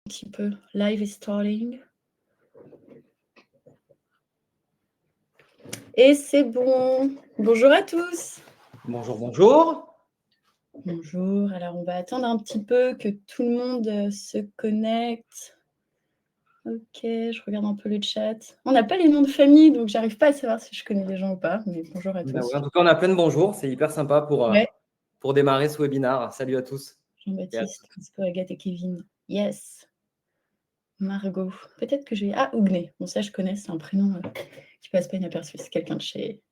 Un petit peu. Live is starting. Et c'est bon. Bonjour à tous. Bonjour, bonjour. Bonjour. Alors, on va attendre un petit peu que tout le monde se connecte. Ok, je regarde un peu le chat. On n'a pas les noms de famille, donc j'arrive pas à savoir si je connais les gens ou pas. Mais bonjour à Ben tous. ouais, en tout cas, on a plein de bonjours. C'est hyper sympa Ouais, pour démarrer ce webinaire. Salut à tous. Jean-Baptiste, Francisco, Agathe et Kevin. Yes. Margot. Peut-être que j'ai... Ah, Ougné. Bon, ça, je connais. C'est un prénom qui passe pas inaperçu. C'est quelqu'un de chez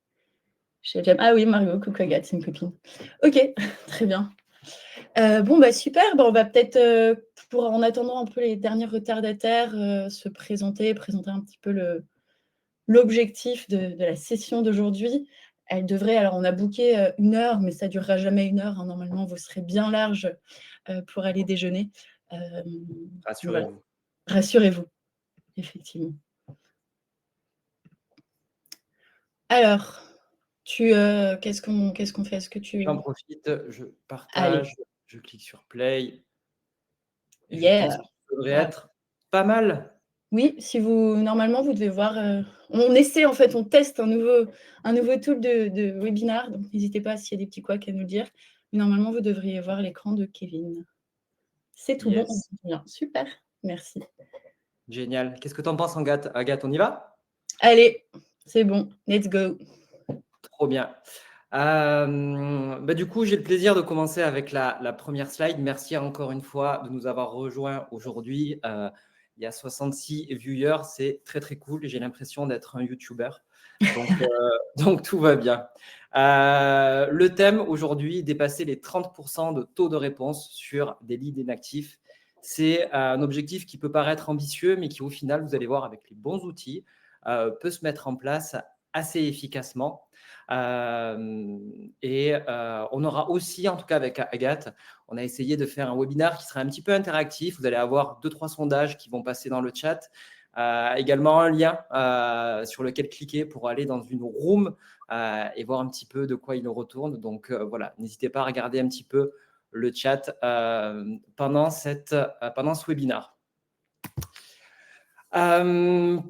Jam. Ah oui, Margot. Coucou Agathe, c'est une copine. Ok, très bien. Bon, bah super. Bah, on va peut-être, en attendant un peu les derniers retardataires, se présenter un petit peu l'objectif de la session d'aujourd'hui. Elle devrait, alors on a booké 1 heure, mais ça ne durera jamais 1 heure, hein. Normalement, vous serez bien large pour aller déjeuner. Voilà. Rassurez-vous. Rassurez-vous, effectivement. Alors, qu'est-ce qu'on fait? Est-ce que tu... J'en profite, je Allez, partage, je clique sur Play et je yeah! pense que ça devrait Bravo. être pas mal. Oui, normalement, vous devez voir, on essaie en fait, on teste un nouveau tool de webinar, donc n'hésitez pas s'il y a des petits couacs à nous dire. Mais normalement, vous devriez voir l'écran de Kevin. C'est tout bon, on Yes. entend bien. Super, merci. Génial. Qu'est-ce que tu en penses, Agathe? Agathe, on y va? Allez, c'est bon, let's go. Trop bien. Du coup, j'ai le plaisir de commencer avec la première slide. Merci encore une fois de nous avoir rejoints aujourd'hui. Il y a 66 viewers, c'est très très cool. J'ai l'impression d'être un YouTuber. Donc tout va bien. Le thème aujourd'hui, dépasser les 30% de taux de réponse sur des leads inactifs. C'est un objectif qui peut paraître ambitieux, mais qui au final, vous allez voir avec les bons outils, peut se mettre en place assez efficacement. On aura aussi, en tout cas avec Agathe, on a essayé de faire un webinaire qui sera un petit peu interactif. Vous allez avoir 2-3 sondages qui vont passer dans le chat. Également un lien sur lequel cliquer pour aller dans une room et voir un petit peu de quoi il retourne. Donc voilà, n'hésitez pas à regarder un petit peu le chat pendant ce webinaire.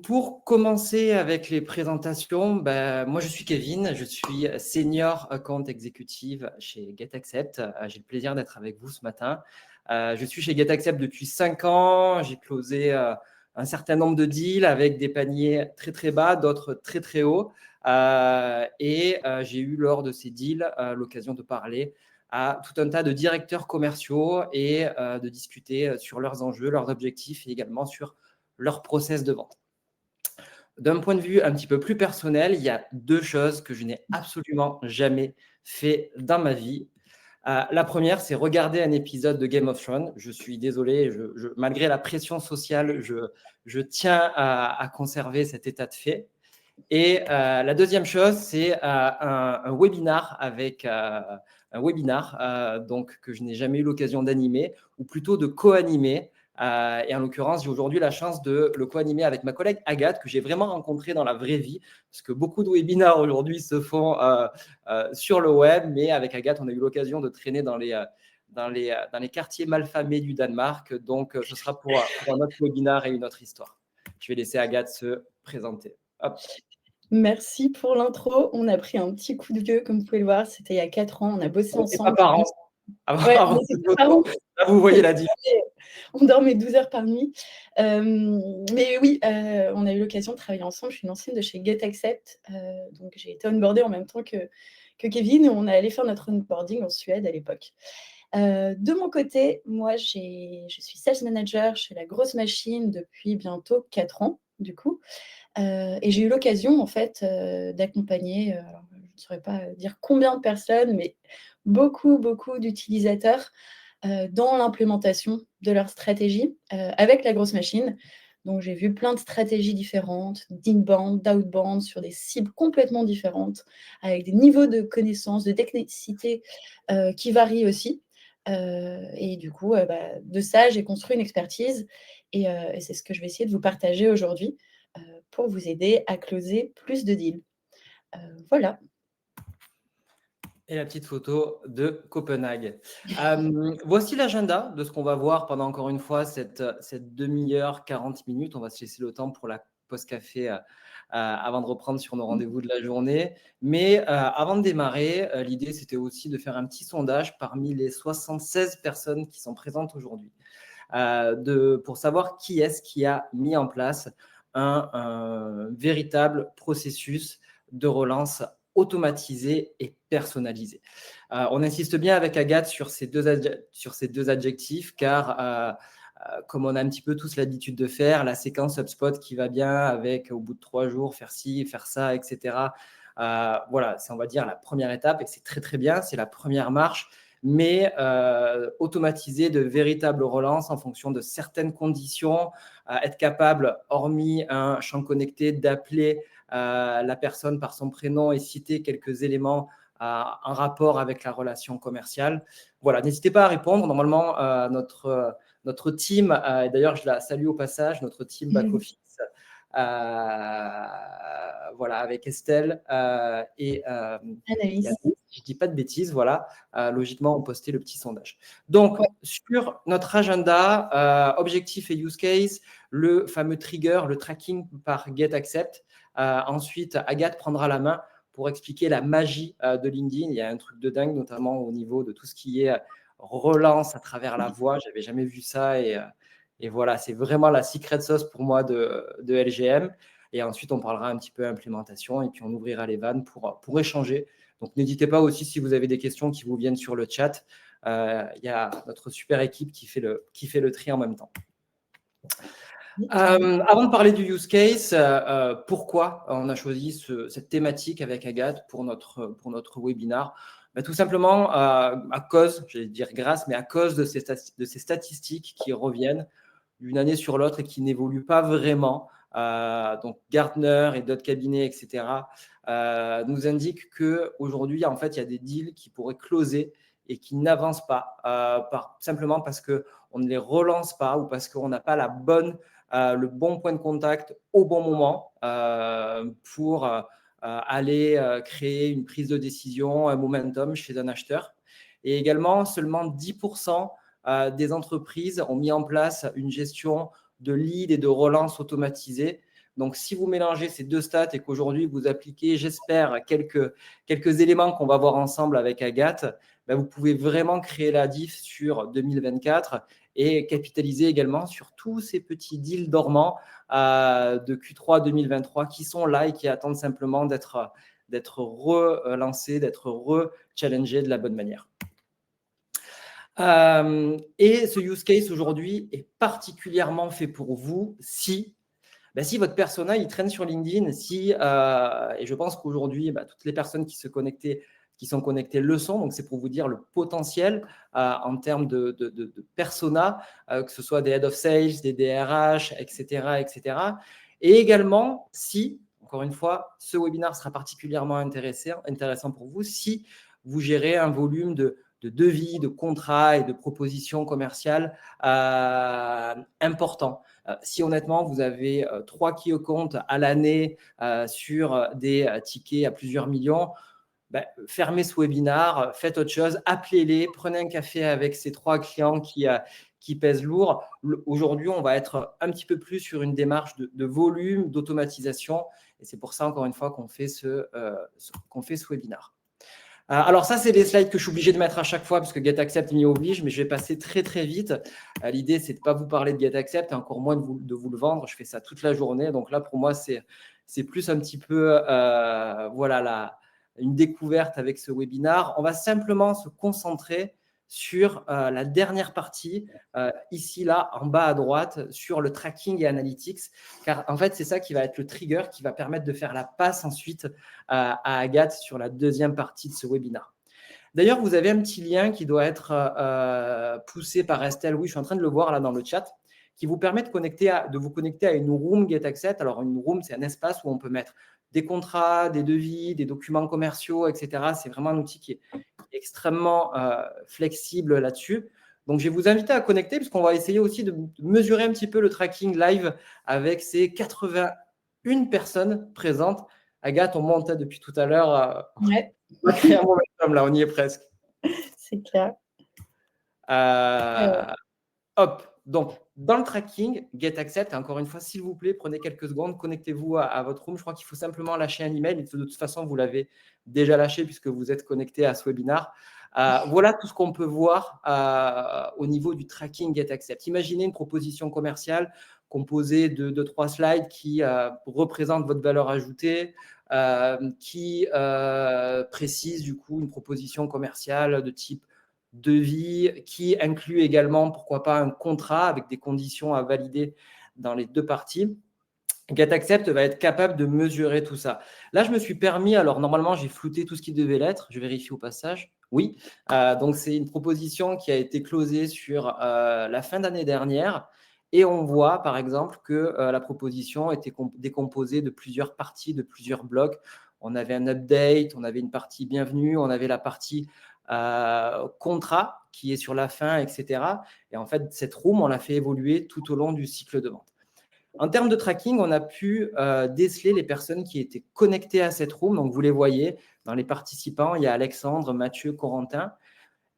Pour commencer avec les présentations, moi je suis Kevin, je suis Senior Account Executive chez GetAccept. J'ai le plaisir d'être avec vous ce matin. Je suis chez GetAccept depuis 5 ans, j'ai closé un certain nombre de deals avec des paniers très très bas, d'autres très très hauts. J'ai eu lors de ces deals l'occasion de parler à tout un tas de directeurs commerciaux et de discuter sur leurs enjeux, leurs objectifs et également sur leur process de vente. D'un point de vue un petit peu plus personnel, il y a 2 choses que je n'ai absolument jamais fait dans ma vie. La première, c'est regarder un épisode de Game of Thrones. Je suis désolé, malgré la pression sociale, je tiens à conserver cet état de fait. Et la deuxième chose, c'est un webinar donc, que je n'ai jamais eu l'occasion d'animer, ou plutôt de co-animer. Et en l'occurrence, j'ai aujourd'hui la chance de le co-animer avec ma collègue Agathe, que j'ai vraiment rencontrée dans la vraie vie, parce que beaucoup de webinars aujourd'hui se font sur le web, mais avec Agathe, on a eu l'occasion de traîner dans les quartiers malfamés du Danemark. Donc, ce sera pour un autre webinar et une autre histoire. Je vais laisser Agathe se présenter. Hop. Merci pour l'intro. On a pris un petit coup de vieux, comme vous pouvez le voir. C'était il y a 4 ans. On a bossé On n'était pas ensemble. parents Ouais, avant on cette était photo. parents. Là, vous voyez la différence. On dormait 12 heures par nuit. Mais oui, on a eu l'occasion de travailler ensemble. Je suis une ancienne de chez GetAccept. Donc, j'ai été onboardée en même temps que Kevin. Et on est allé faire notre onboarding en Suède à l'époque. De mon côté, moi, je suis sales manager chez La Grosse Machine depuis bientôt 4 ans, du coup. Et j'ai eu l'occasion, en fait, d'accompagner, alors je ne saurais pas dire combien de personnes, mais beaucoup d'utilisateurs dans l'implémentation de leur stratégie avec La Grosse Machine. Donc, j'ai vu plein de stratégies différentes, d'inbound, d'outbound, sur des cibles complètement différentes, avec des niveaux de connaissances, de technicité qui varient aussi. Et du coup, de ça, j'ai construit une expertise et c'est ce que je vais essayer de vous partager aujourd'hui pour vous aider à closer plus de deals. Voilà. Et la petite photo de Copenhague. Voici l'agenda de ce qu'on va voir pendant, encore une fois, cette demi-heure, 40 minutes. On va se laisser le temps pour la pause café avant de reprendre sur nos rendez-vous de la journée. Mais avant de démarrer, l'idée, c'était aussi de faire un petit sondage parmi les 76 personnes qui sont présentes aujourd'hui pour savoir qui est-ce qui a mis en place un véritable processus de relance automatisé et personnalisé. On insiste bien avec Agathe sur ces deux adjectifs car comme on a un petit peu tous l'habitude de faire, la séquence HubSpot qui va bien avec au bout de 3 jours faire ci, faire ça, etc. Voilà, c'est on va dire la première étape et c'est très très bien, c'est la première marche, mais automatiser de véritables relances en fonction de certaines conditions, être capable, hormis un champ connecté, d'appeler la personne par son prénom et citer quelques éléments en rapport avec la relation commerciale. Voilà, n'hésitez pas à répondre. Normalement, notre team, et d'ailleurs je la salue au passage, notre team back-office, voilà, avec Estelle et Anaïs. je ne dis pas de bêtises, voilà, logiquement on postait le petit sondage. Donc, Ouais. sur notre agenda, objectif et use case, le fameux trigger, le tracking par GetAccept. Ensuite, Agathe prendra la main pour expliquer la magie de LinkedIn. Il y a un truc de dingue, notamment au niveau de tout ce qui est relance à travers la voix. Je n'avais jamais vu ça et voilà, c'est vraiment la secret sauce pour moi de LGM. Et ensuite, on parlera un petit peu implémentation et puis on ouvrira les vannes pour échanger. Donc, n'hésitez pas aussi si vous avez des questions qui vous viennent sur le chat. Il y a notre super équipe qui fait le tri en même temps. Avant de parler du use case, pourquoi on a choisi cette thématique avec Agathe pour notre webinar? Tout simplement à cause, j'allais dire grâce, mais à cause de ces statistiques qui reviennent d'une année sur l'autre et qui n'évoluent pas vraiment. Donc Gartner et d'autres cabinets, etc., nous indiquent qu'aujourd'hui, en fait, il y a des deals qui pourraient closer et qui n'avancent pas, simplement parce qu'on ne les relance pas ou parce qu'on n'a pas le bon point de contact au bon moment pour aller créer une prise de décision, un momentum chez un acheteur. Et également, seulement 10% des entreprises ont mis en place une gestion de lead et de relance automatisée. Donc, si vous mélangez ces deux stats et qu'aujourd'hui, vous appliquez, j'espère, quelques éléments qu'on va voir ensemble avec Agathe, vous pouvez vraiment créer la diff sur 2024 et capitaliser également sur tous ces petits deals dormants de Q3 2023 qui sont là et qui attendent simplement d'être relancés, d'être re-challengés de la bonne manière. Et ce use case aujourd'hui est particulièrement fait pour vous si votre persona il traîne sur LinkedIn, et je pense qu'aujourd'hui, toutes les personnes qui sont connectées le sont, donc c'est pour vous dire le potentiel en termes de persona, que ce soit des head of sales, des DRH, etc., etc. Et également, si, encore une fois, ce webinaire sera particulièrement intéressant pour vous, si vous gérez un volume de devis, de contrats et de propositions commerciales importants. Si honnêtement, vous avez 3 key accounts à l'année sur des tickets à plusieurs millions, fermez ce webinaire, faites autre chose, appelez-les, prenez un café avec ces 3 clients qui pèsent lourd. Aujourd'hui, on va être un petit peu plus sur une démarche de volume, d'automatisation. Et c'est pour ça, encore une fois, qu'on fait ce webinaire. Alors ça, c'est les slides que je suis obligé de mettre à chaque fois parce que GetAccept m'y oblige, mais je vais passer très, très vite. L'idée, c'est de ne pas vous parler de GetAccept et encore moins de vous le vendre. Je fais ça toute la journée. Donc là, pour moi, c'est plus un petit peu une découverte avec ce webinaire. On va simplement se concentrer sur la dernière partie, ici, là, en bas à droite, sur le tracking et analytics. Car en fait, c'est ça qui va être le trigger qui va permettre de faire la passe ensuite à Agathe sur la deuxième partie de ce webinaire. D'ailleurs, vous avez un petit lien qui doit être poussé par Estelle. Oui, je suis en train de le voir là dans le chat, qui vous permet de vous connecter à une room GetAccept. Alors, une room, c'est un espace où on peut mettre des contrats, des devis, des documents commerciaux, etc. C'est vraiment un outil qui est extrêmement flexible là-dessus. Donc, je vais vous inviter à connecter puisqu'on va essayer aussi de mesurer un petit peu le tracking live avec ces 81 personnes présentes. Agathe, on monte depuis tout à l'heure. Ouais. On va créer un momentum, là, on y est presque. C'est clair. Euh, Hop, donc dans le tracking, GetAccept, encore une fois, s'il vous plaît, prenez quelques secondes, connectez-vous à votre room. Je crois qu'il faut simplement lâcher un email. De toute façon, vous l'avez déjà lâché puisque vous êtes connecté à ce webinar. Voilà tout ce qu'on peut voir au niveau du tracking GetAccept. Imaginez une proposition commerciale composée de 3 slides qui représentent votre valeur ajoutée, qui précise du coup une proposition commerciale de type devis, qui inclut également, pourquoi pas, un contrat avec des conditions à valider dans les 2 parties. GetAccept va être capable de mesurer tout ça. Là, je me suis permis, alors normalement, j'ai flouté tout ce qui devait l'être. Je vérifie au passage. Oui, donc c'est une proposition qui a été closée sur la fin d'année dernière. Et on voit, par exemple, que la proposition était décomposée de plusieurs parties, de plusieurs blocs. On avait un update, on avait une partie bienvenue, on avait la partie contrat qui est sur la fin, etc. Et en fait, cette room, on l'a fait évoluer tout au long du cycle de vente. En termes de tracking, on a pu déceler les personnes qui étaient connectées à cette room. Donc, vous les voyez, dans les participants, il y a Alexandre, Mathieu, Corentin.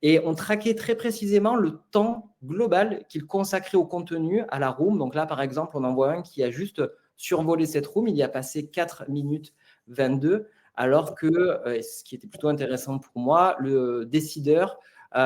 Et on traquait très précisément le temps global qu'ils consacraient au contenu, à la room. Donc là, par exemple, on en voit un qui a juste survolé cette room. Il y a passé 4 minutes 22, alors que, ce qui était plutôt intéressant pour moi, le décideur y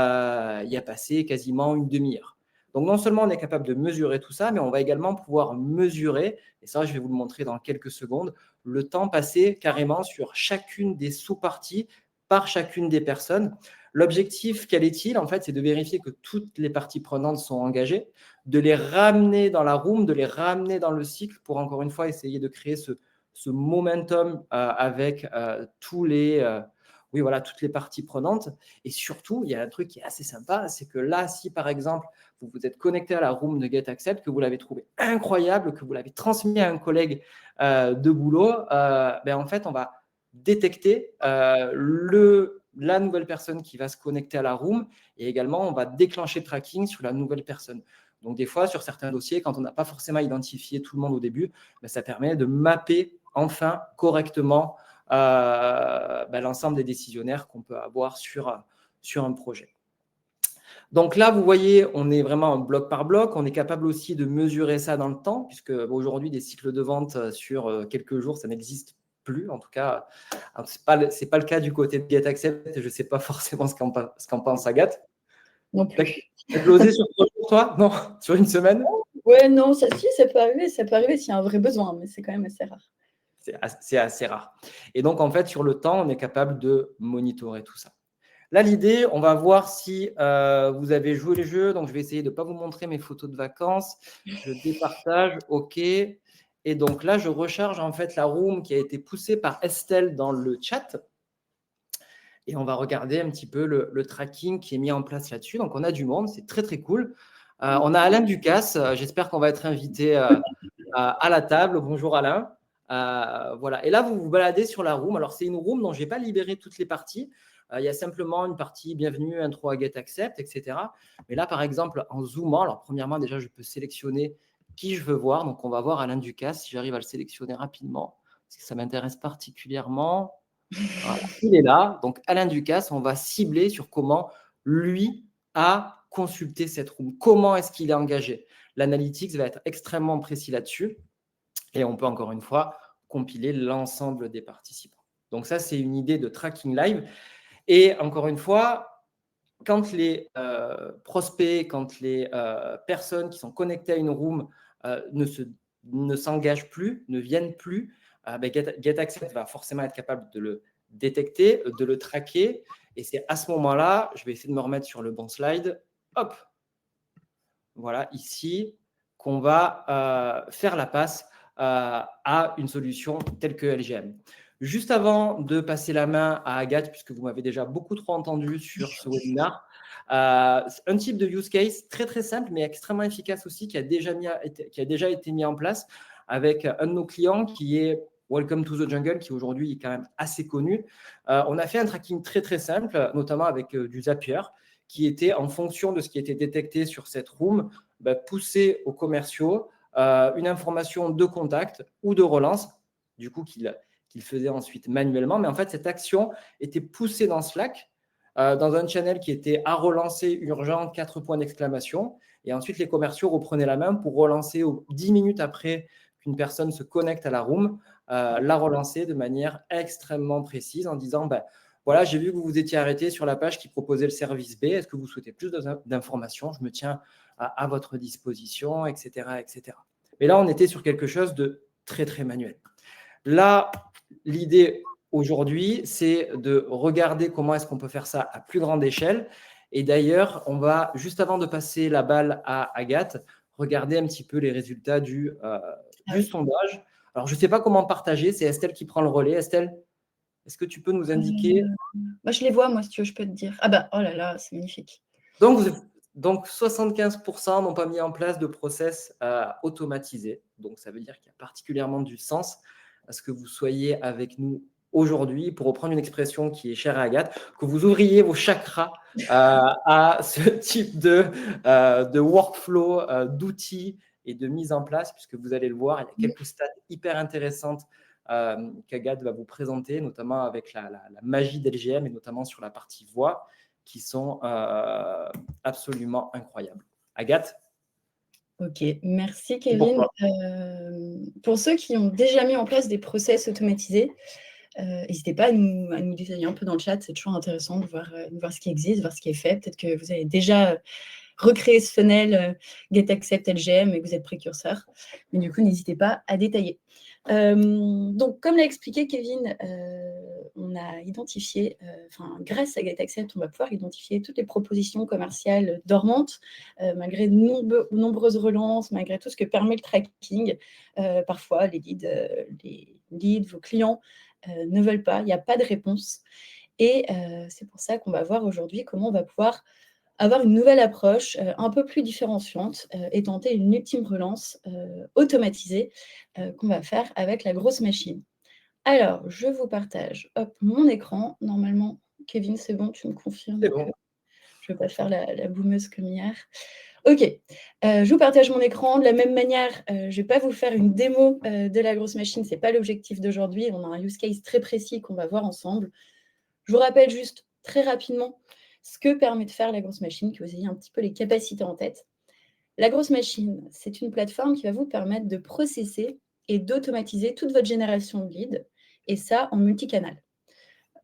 a passé quasiment une demi-heure. Donc, non seulement on est capable de mesurer tout ça, mais on va également pouvoir mesurer, et ça, je vais vous le montrer dans quelques secondes, le temps passé carrément sur chacune des sous-parties par chacune des personnes. L'objectif, quel est-il? En fait, c'est de vérifier que toutes les parties prenantes sont engagées, de les ramener dans la room, de les ramener dans le cycle pour, encore une fois, essayer de créer ce momentum avec toutes les parties prenantes. Et surtout, il y a un truc qui est assez sympa, c'est que là, si par exemple, vous vous êtes connecté à la room de GetAccept, que vous l'avez trouvé incroyable, que vous l'avez transmis à un collègue de boulot, en fait, on va détecter la nouvelle personne qui va se connecter à la room et également, on va déclencher le tracking sur la nouvelle personne. Donc, des fois, sur certains dossiers, quand on n'a pas forcément identifié tout le monde au début, ça permet de mapper enfin correctement l'ensemble des décisionnaires qu'on peut avoir sur un projet. Donc là, vous voyez, on est vraiment en bloc par bloc. On est capable aussi de mesurer ça dans le temps, puisque aujourd'hui, des cycles de vente sur quelques jours, ça n'existe plus. En tout cas, ce n'est pas le cas du côté de GetAccept. Je ne sais pas forcément ce qu'en pense Agathe. Non plus. Tu as closé sur 3 jours, toi? Non, sur une semaine? Ouais, non, ça peut arriver s'il y a un vrai besoin, mais c'est quand même assez rare. C'est assez rare. Et donc, en fait, sur le temps, on est capable de monitorer tout ça. Là, l'idée, on va voir si vous avez joué le jeu. Donc, je vais essayer de ne pas vous montrer mes photos de vacances. Je départage. OK. Et donc là, je recharge en fait la room qui a été poussée par Estelle dans le chat. Et on va regarder un petit peu le tracking qui est mis en place là-dessus. Donc, on a du monde. C'est très, très cool. On a Alain Ducasse. J'espère qu'on va être invité à la table. Bonjour Alain. Voilà. Et là, vous vous baladez sur la room. Alors, c'est une room dont je n'ai pas libéré toutes les parties. Il y a simplement une partie bienvenue, intro à GetAccept, etc. Mais là, par exemple, en zoomant, alors premièrement, déjà, je peux sélectionner qui je veux voir. Donc, on va voir Alain Ducasse, si j'arrive à le sélectionner rapidement, parce que ça m'intéresse particulièrement. Voilà, il est là. Donc, Alain Ducasse, on va cibler sur comment lui a consulté cette room. Comment est-ce qu'il est engagé? L'analytics va être extrêmement précis là-dessus. Et on peut encore une fois compiler l'ensemble des participants. Donc ça, c'est une idée de tracking live. Et encore une fois, quand les prospects, quand les personnes qui sont connectées à une room ne s'engagent plus, ne viennent plus, GetAccept va forcément être capable de le détecter, de le traquer. Et c'est à ce moment-là, je vais essayer de me remettre sur le bon slide. Hop, voilà, ici, qu'on va faire la passe à une solution telle que LGM. Juste avant de passer la main à Agathe, puisque vous m'avez déjà beaucoup trop entendu sur ce webinaire, un type de use case très très simple mais extrêmement efficace aussi qui a déjà été mis en place avec un de nos clients qui est Welcome to the Jungle, qui aujourd'hui est quand même assez connu. On a fait un tracking très très simple, notamment avec du Zapier, qui était en fonction de ce qui était détecté sur cette room, pousser aux commerciaux une information de contact ou de relance, du coup, qu'il qu'il faisait ensuite manuellement. Mais en fait, cette action était poussée dans Slack, dans un channel qui était à relancer urgent, 4 points d'exclamation. Et ensuite, les commerciaux reprenaient la main pour relancer 10 minutes après qu'une personne se connecte à la room, la relancer de manière extrêmement précise en disant voilà, j'ai vu que vous vous étiez arrêté sur la page qui proposait le service B. Est-ce que vous souhaitez plus d'informations? Je me tiens à votre disposition, etc., etc. Mais là, on était sur quelque chose de très, très manuel. Là, l'idée aujourd'hui, c'est de regarder comment est-ce qu'on peut faire ça à plus grande échelle. Et d'ailleurs, on va, juste avant de passer la balle à Agathe, regarder un petit peu les résultats du sondage. Alors, je ne sais pas comment partager. C'est Estelle qui prend le relais. Estelle, est-ce que tu peux nous indiquer Je les vois, moi, si tu veux, je peux te dire. Ah bah, oh là là, c'est magnifique. Donc 75% n'ont pas mis en place de process automatisé. Donc, ça veut dire qu'il y a particulièrement du sens à ce que vous soyez avec nous aujourd'hui, pour reprendre une expression qui est chère à Agathe, que vous ouvriez vos chakras à ce type de workflow, d'outils et de mise en place, puisque vous allez le voir, il y a quelques stats hyper intéressantes qu'Agathe va vous présenter, notamment avec la magie d'LGM et notamment sur la partie voix, qui sont absolument incroyables. Agathe? Ok, merci Kevin. Pour ceux qui ont déjà mis en place des process automatisés, n'hésitez pas à nous détailler un peu dans le chat, c'est toujours intéressant de voir ce qui existe, de voir ce qui est fait. Peut-être que vous avez déjà recréé ce funnel GetAccept LGM et que vous êtes précurseur. Mais du coup, n'hésitez pas à détailler. Donc, comme l'a expliqué Kevin, on a identifié, grâce à GetAccept, on va pouvoir identifier toutes les propositions commerciales dormantes, malgré de nombreuses relances, malgré tout ce que permet le tracking. Parfois, les leads, vos clients ne veulent pas, il n'y a pas de réponse. Et c'est pour ça qu'on va voir aujourd'hui comment on va pouvoir avoir une nouvelle approche un peu plus différenciante et tenter une ultime relance automatisée qu'on va faire avec la grosse machine. Alors, je vous partage mon écran. Normalement, Kevin, c'est bon, tu me confirmes C'est bon. que je ne vais pas faire la boumeuse comme hier. Ok, je vous partage mon écran. De la même manière, je ne vais pas vous faire une démo de la grosse machine. Ce n'est pas l'objectif d'aujourd'hui. On a un use case très précis qu'on va voir ensemble. Je vous rappelle juste très rapidement ce que permet de faire la grosse machine, que vous ayez un petit peu les capacités en tête. La grosse machine, c'est une plateforme qui va vous permettre de processer et d'automatiser toute votre génération de leads, et ça en multicanal.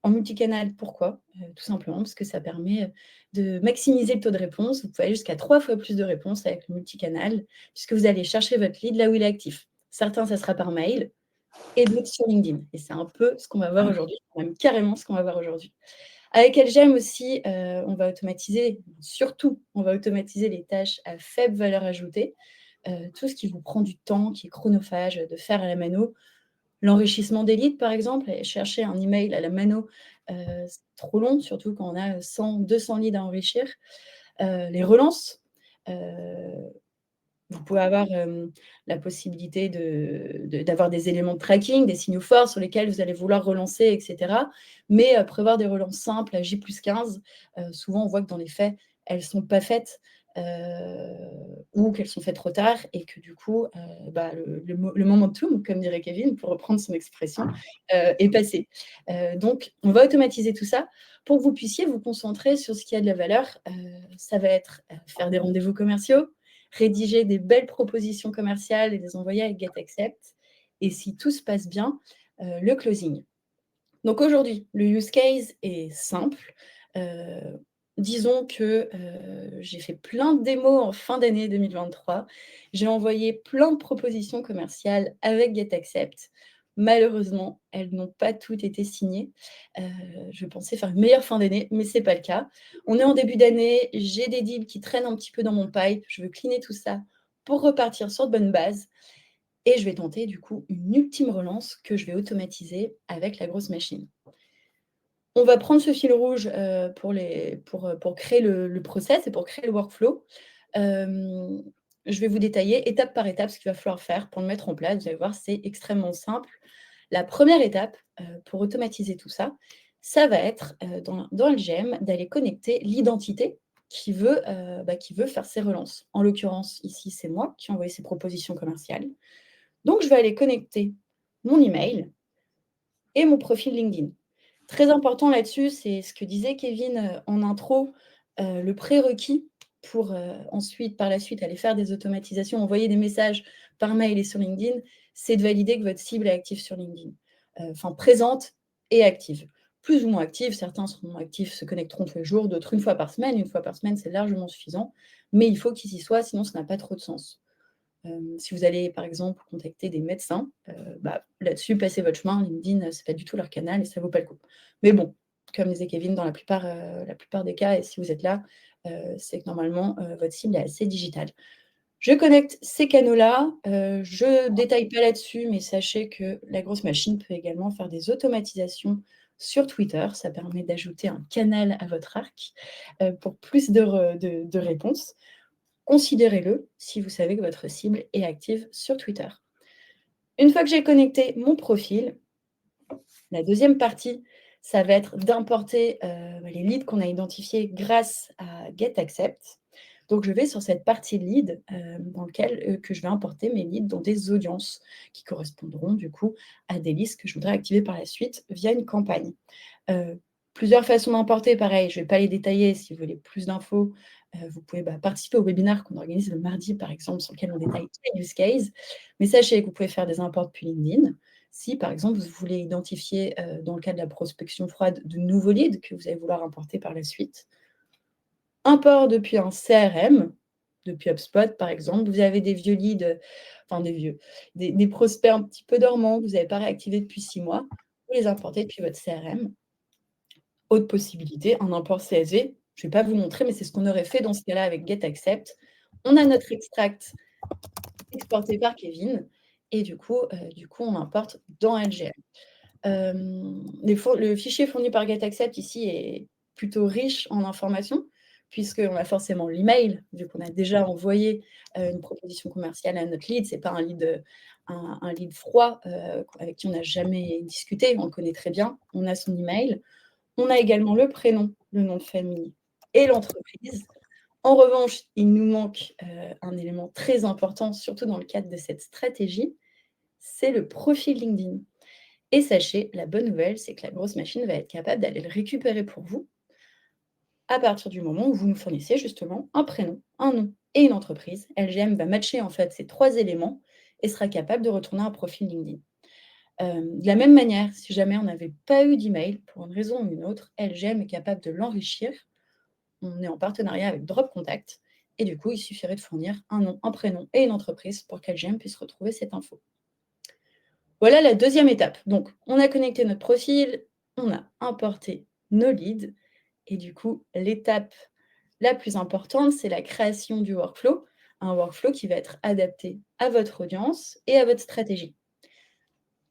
En multicanal, pourquoi Tout simplement parce que ça permet de maximiser le taux de réponse. Vous pouvez aller jusqu'à 3 fois plus de réponses avec le multicanal, puisque vous allez chercher votre lead là où il est actif. Certains, ça sera par mail, et d'autres sur LinkedIn. Et c'est un peu ce qu'on va voir aujourd'hui, même carrément ce qu'on va voir aujourd'hui. Avec LGM aussi, on va automatiser les tâches à faible valeur ajoutée, tout ce qui vous prend du temps, qui est chronophage, de faire à la mano. L'enrichissement des leads, par exemple, aller chercher un email à la mano, c'est trop long, surtout quand on a 100, 200 leads à enrichir. Les relances, vous pouvez avoir la possibilité d'avoir des éléments de tracking, des signaux forts sur lesquels vous allez vouloir relancer, etc. Mais prévoir des relances simples à J+15, souvent on voit que dans les faits, elles ne sont pas faites ou qu'elles sont faites trop tard et que du coup, le momentum, comme dirait Kevin, pour reprendre son expression, est passé. Donc, on va automatiser tout ça pour que vous puissiez vous concentrer sur ce qui a de la valeur. Ça va être faire des rendez-vous commerciaux, rédiger des belles propositions commerciales et les envoyer avec GetAccept. Et si tout se passe bien, le closing. Donc aujourd'hui, le use case est simple. Disons que j'ai fait plein de démos en fin d'année 2023. J'ai envoyé plein de propositions commerciales avec GetAccept. Malheureusement, elles n'ont pas toutes été signées. Je pensais faire une meilleure fin d'année, mais ce n'est pas le cas. On est en début d'année, j'ai des deals qui traînent un petit peu dans mon pipe. Je veux cleaner tout ça pour repartir sur de bonnes bases. Et je vais tenter du coup une ultime relance que je vais automatiser avec la grosse machine. On va prendre ce fil rouge pour créer le process et pour créer le workflow. Je vais vous détailler étape par étape ce qu'il va falloir faire pour le mettre en place. Vous allez voir, c'est extrêmement simple. La première étape pour automatiser tout ça, ça va être dans LGM d'aller connecter l'identité qui veut faire ses relances. En l'occurrence, ici, c'est moi qui ai envoyé ces propositions commerciales. Donc, je vais aller connecter mon email et mon profil LinkedIn. Très important là-dessus, c'est ce que disait Kevin en intro, le prérequis pour ensuite, par la suite, aller faire des automatisations, envoyer des messages par mail et sur LinkedIn, c'est de valider que votre cible est active sur LinkedIn. Enfin, présente et active. Plus ou moins active, certains seront actifs, se connecteront tous les jours, d'autres une fois par semaine. Une fois par semaine, c'est largement suffisant, mais il faut qu'ils y soient, sinon ça n'a pas trop de sens. Si vous allez, par exemple, contacter des médecins, là-dessus, passez votre chemin. LinkedIn, c'est pas du tout leur canal et ça vaut pas le coup. Mais bon, comme disait Kevin, dans la plupart des cas, et si vous êtes là, c'est que normalement, votre cible est assez digitale. Je connecte ces canaux-là, je détaille pas là-dessus, mais sachez que la grosse machine peut également faire des automatisations sur Twitter. Ça permet d'ajouter un canal à votre arc, pour plus de réponses. Considérez-le si vous savez que votre cible est active sur Twitter. Une fois que j'ai connecté mon profil, la deuxième partie, ça va être d'importer les leads qu'on a identifiés grâce à GetAccept. Donc, je vais sur cette partie lead dans laquelle que je vais importer mes leads dans des audiences qui correspondront du coup à des listes que je voudrais activer par la suite via une campagne. Plusieurs façons d'importer, pareil, je ne vais pas les détailler. Si vous voulez plus d'infos, vous pouvez participer au webinaire qu'on organise le mardi, par exemple, sur lequel on détaille tous les use cases. Mais sachez que vous pouvez faire des imports depuis LinkedIn. Si, par exemple, vous voulez identifier, dans le cas de la prospection froide, de nouveaux leads que vous allez vouloir importer par la suite. Import depuis un CRM, depuis HubSpot, par exemple. Vous avez des vieux leads, enfin des prospects un petit peu dormants que vous n'avez pas réactivés depuis 6 mois. Vous les importez depuis votre CRM. Autre possibilité, un import CSV. Je ne vais pas vous montrer, mais c'est ce qu'on aurait fait dans ce cas-là avec GetAccept. On a notre extract exporté par Kevin et du coup, on importe dans LGM. Le fichier fourni par GetAccept ici est plutôt riche en informations puisqu'on a forcément l'email, vu qu'on a déjà envoyé une proposition commerciale à notre lead. Ce n'est pas un lead froid avec qui on n'a jamais discuté, on le connaît très bien. On a son email. On a également le prénom, le nom de famille et l'entreprise. En revanche, il nous manque un élément très important, surtout dans le cadre de cette stratégie, c'est le profil LinkedIn. Et sachez, la bonne nouvelle, c'est que la grosse machine va être capable d'aller le récupérer pour vous à partir du moment où vous nous fournissez justement un prénom, un nom et une entreprise. LGM va matcher en fait ces 3 éléments et sera capable de retourner un profil LinkedIn. De la même manière, si jamais on n'avait pas eu d'email, pour une raison ou une autre, LGM est capable de l'enrichir. On est en partenariat avec Drop Contact et du coup, il suffirait de fournir un nom, un prénom et une entreprise pour qu'LGM puisse retrouver cette info. Voilà la deuxième étape. Donc, on a connecté notre profil, on a importé nos leads et du coup, l'étape la plus importante, c'est la création du workflow, un workflow qui va être adapté à votre audience et à votre stratégie.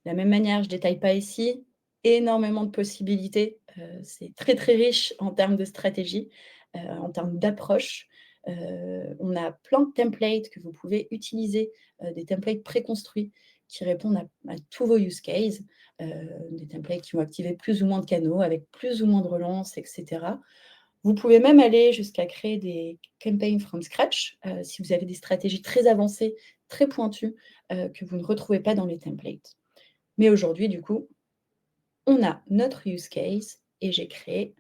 De la même manière, je ne détaille pas ici, énormément de possibilités. C'est très, très riche en termes de stratégie, en termes d'approche. On a plein de templates que vous pouvez utiliser, des templates préconstruits qui répondent à tous vos use cases, des templates qui vont activer plus ou moins de canaux, avec plus ou moins de relances, etc. Vous pouvez même aller jusqu'à créer des campaigns from scratch, si vous avez des stratégies très avancées, très pointues, que vous ne retrouvez pas dans les templates. Mais aujourd'hui, du coup, on a notre use case et j'avais créé,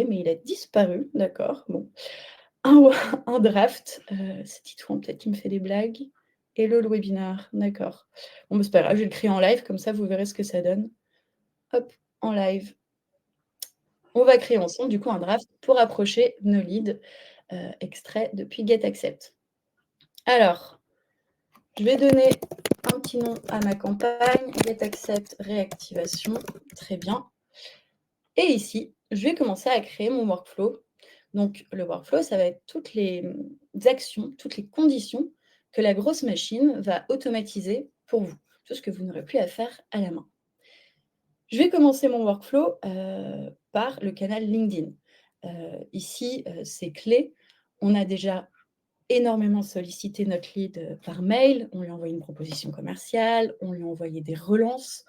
mais il a disparu, d'accord, bon. Un draft, c'est Titouan peut-être qui me fait des blagues. Hello le webinaire, d'accord. Bon, c'est pas grave, je vais le créer en live, comme ça vous verrez ce que ça donne. Hop, en live. On va créer ensemble, du coup, un draft pour approcher nos leads extraits depuis GetAccept. Alors, je vais donner un petit nom à ma campagne, GetAccept réactivation, très bien. Et ici, je vais commencer à créer mon workflow. Donc, le workflow, ça va être toutes les actions, toutes les conditions que la grosse machine va automatiser pour vous, tout ce que vous n'aurez plus à faire à la main. Je vais commencer mon workflow par le canal LinkedIn. Ici, c'est clé. On a déjà énormément sollicité notre lead par mail, on lui a envoyé une proposition commerciale, on lui a envoyé des relances.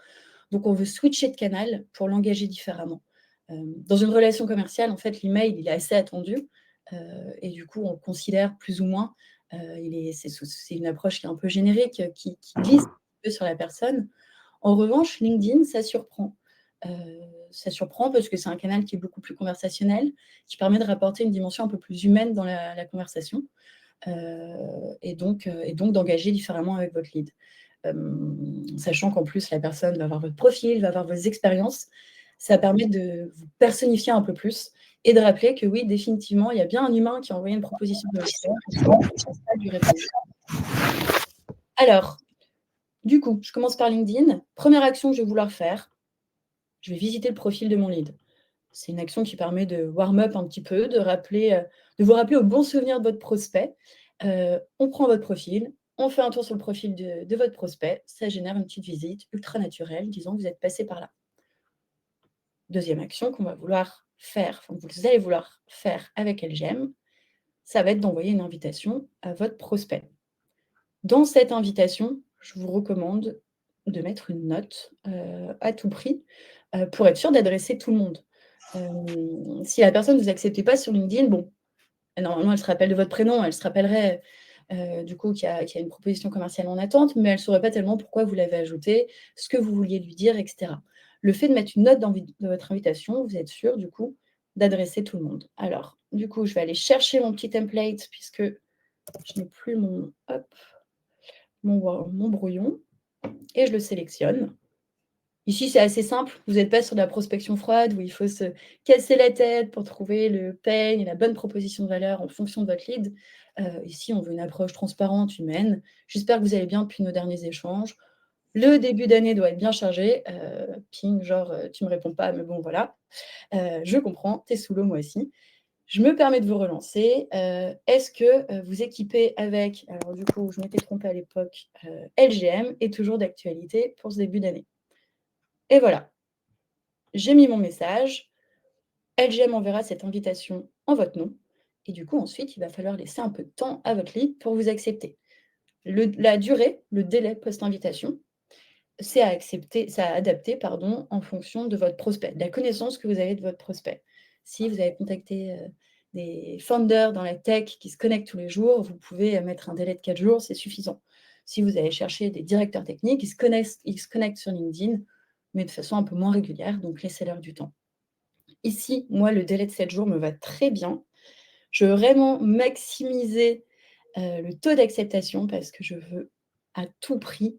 Donc, on veut switcher de canal pour l'engager différemment. Dans une relation commerciale, en fait, l'email, il est assez attendu et du coup, on le considère plus ou moins. C'est une approche qui est un peu générique, qui glisse un peu sur la personne. En revanche, LinkedIn, ça surprend. Ça surprend parce que c'est un canal qui est beaucoup plus conversationnel, qui permet de rapporter une dimension un peu plus humaine dans la conversation, et donc d'engager différemment avec votre lead. Sachant qu'en plus, la personne va avoir votre profil, va avoir vos expériences, ça permet de vous personnifier un peu plus et de rappeler que oui, définitivement, il y a bien un humain qui a envoyé une proposition de valeur et c'est pas du répondre. Alors, du coup, je commence par LinkedIn. Première action que je vais vouloir faire, je vais visiter le profil de mon lead. C'est une action qui permet de warm up un petit peu, de vous rappeler au bon souvenir de votre prospect. On prend votre profil, on fait un tour sur le profil de votre prospect, ça génère une petite visite ultra naturelle, disons que vous êtes passé par là. Deuxième action qu'on va vouloir faire, enfin, que vous allez vouloir faire avec LGM, ça va être d'envoyer une invitation à votre prospect. Dans cette invitation, je vous recommande de mettre une note à tout prix pour être sûr d'adresser tout le monde. Si la personne ne vous acceptez pas sur LinkedIn, bon, normalement, elle se rappelle de votre prénom, elle se rappellerait du coup qu'il y a une proposition commerciale en attente, mais elle ne saurait pas tellement pourquoi vous l'avez ajouté, ce que vous vouliez lui dire, etc. Le fait de mettre une note dans votre invitation, vous êtes sûr, du coup, d'adresser tout le monde. Alors, du coup, je vais aller chercher mon petit template puisque je n'ai plus mon brouillon et je le sélectionne. Ici, c'est assez simple. Vous n'êtes pas sur de la prospection froide où il faut se casser la tête pour trouver le pain et la bonne proposition de valeur en fonction de votre lead. Ici, on veut une approche transparente, humaine. J'espère que vous allez bien depuis nos derniers échanges. Le début d'année doit être bien chargé. Ping, genre, tu ne me réponds pas, mais bon, voilà. Je comprends, tu es sous l'eau, moi aussi. Je me permets de vous relancer. Est-ce que vous équipez avec, alors du coup, je m'étais trompée à l'époque, LGM est toujours d'actualité pour ce début d'année. Et voilà, j'ai mis mon message, LGM enverra cette invitation en votre nom, et du coup, ensuite, il va falloir laisser un peu de temps à votre lead pour vous accepter. La durée, le délai post-invitation, c'est à adapter en fonction de votre prospect, de la connaissance que vous avez de votre prospect. Si vous avez contacté des founders dans la tech qui se connectent tous les jours, vous pouvez mettre un délai de 4 jours, c'est suffisant. Si vous allez chercher des directeurs techniques, ils se connectent sur LinkedIn, mais de façon un peu moins régulière, donc laissez-leur du temps. Ici, moi, le délai de 7 jours me va très bien. Je veux vraiment maximiser le taux d'acceptation parce que je veux à tout prix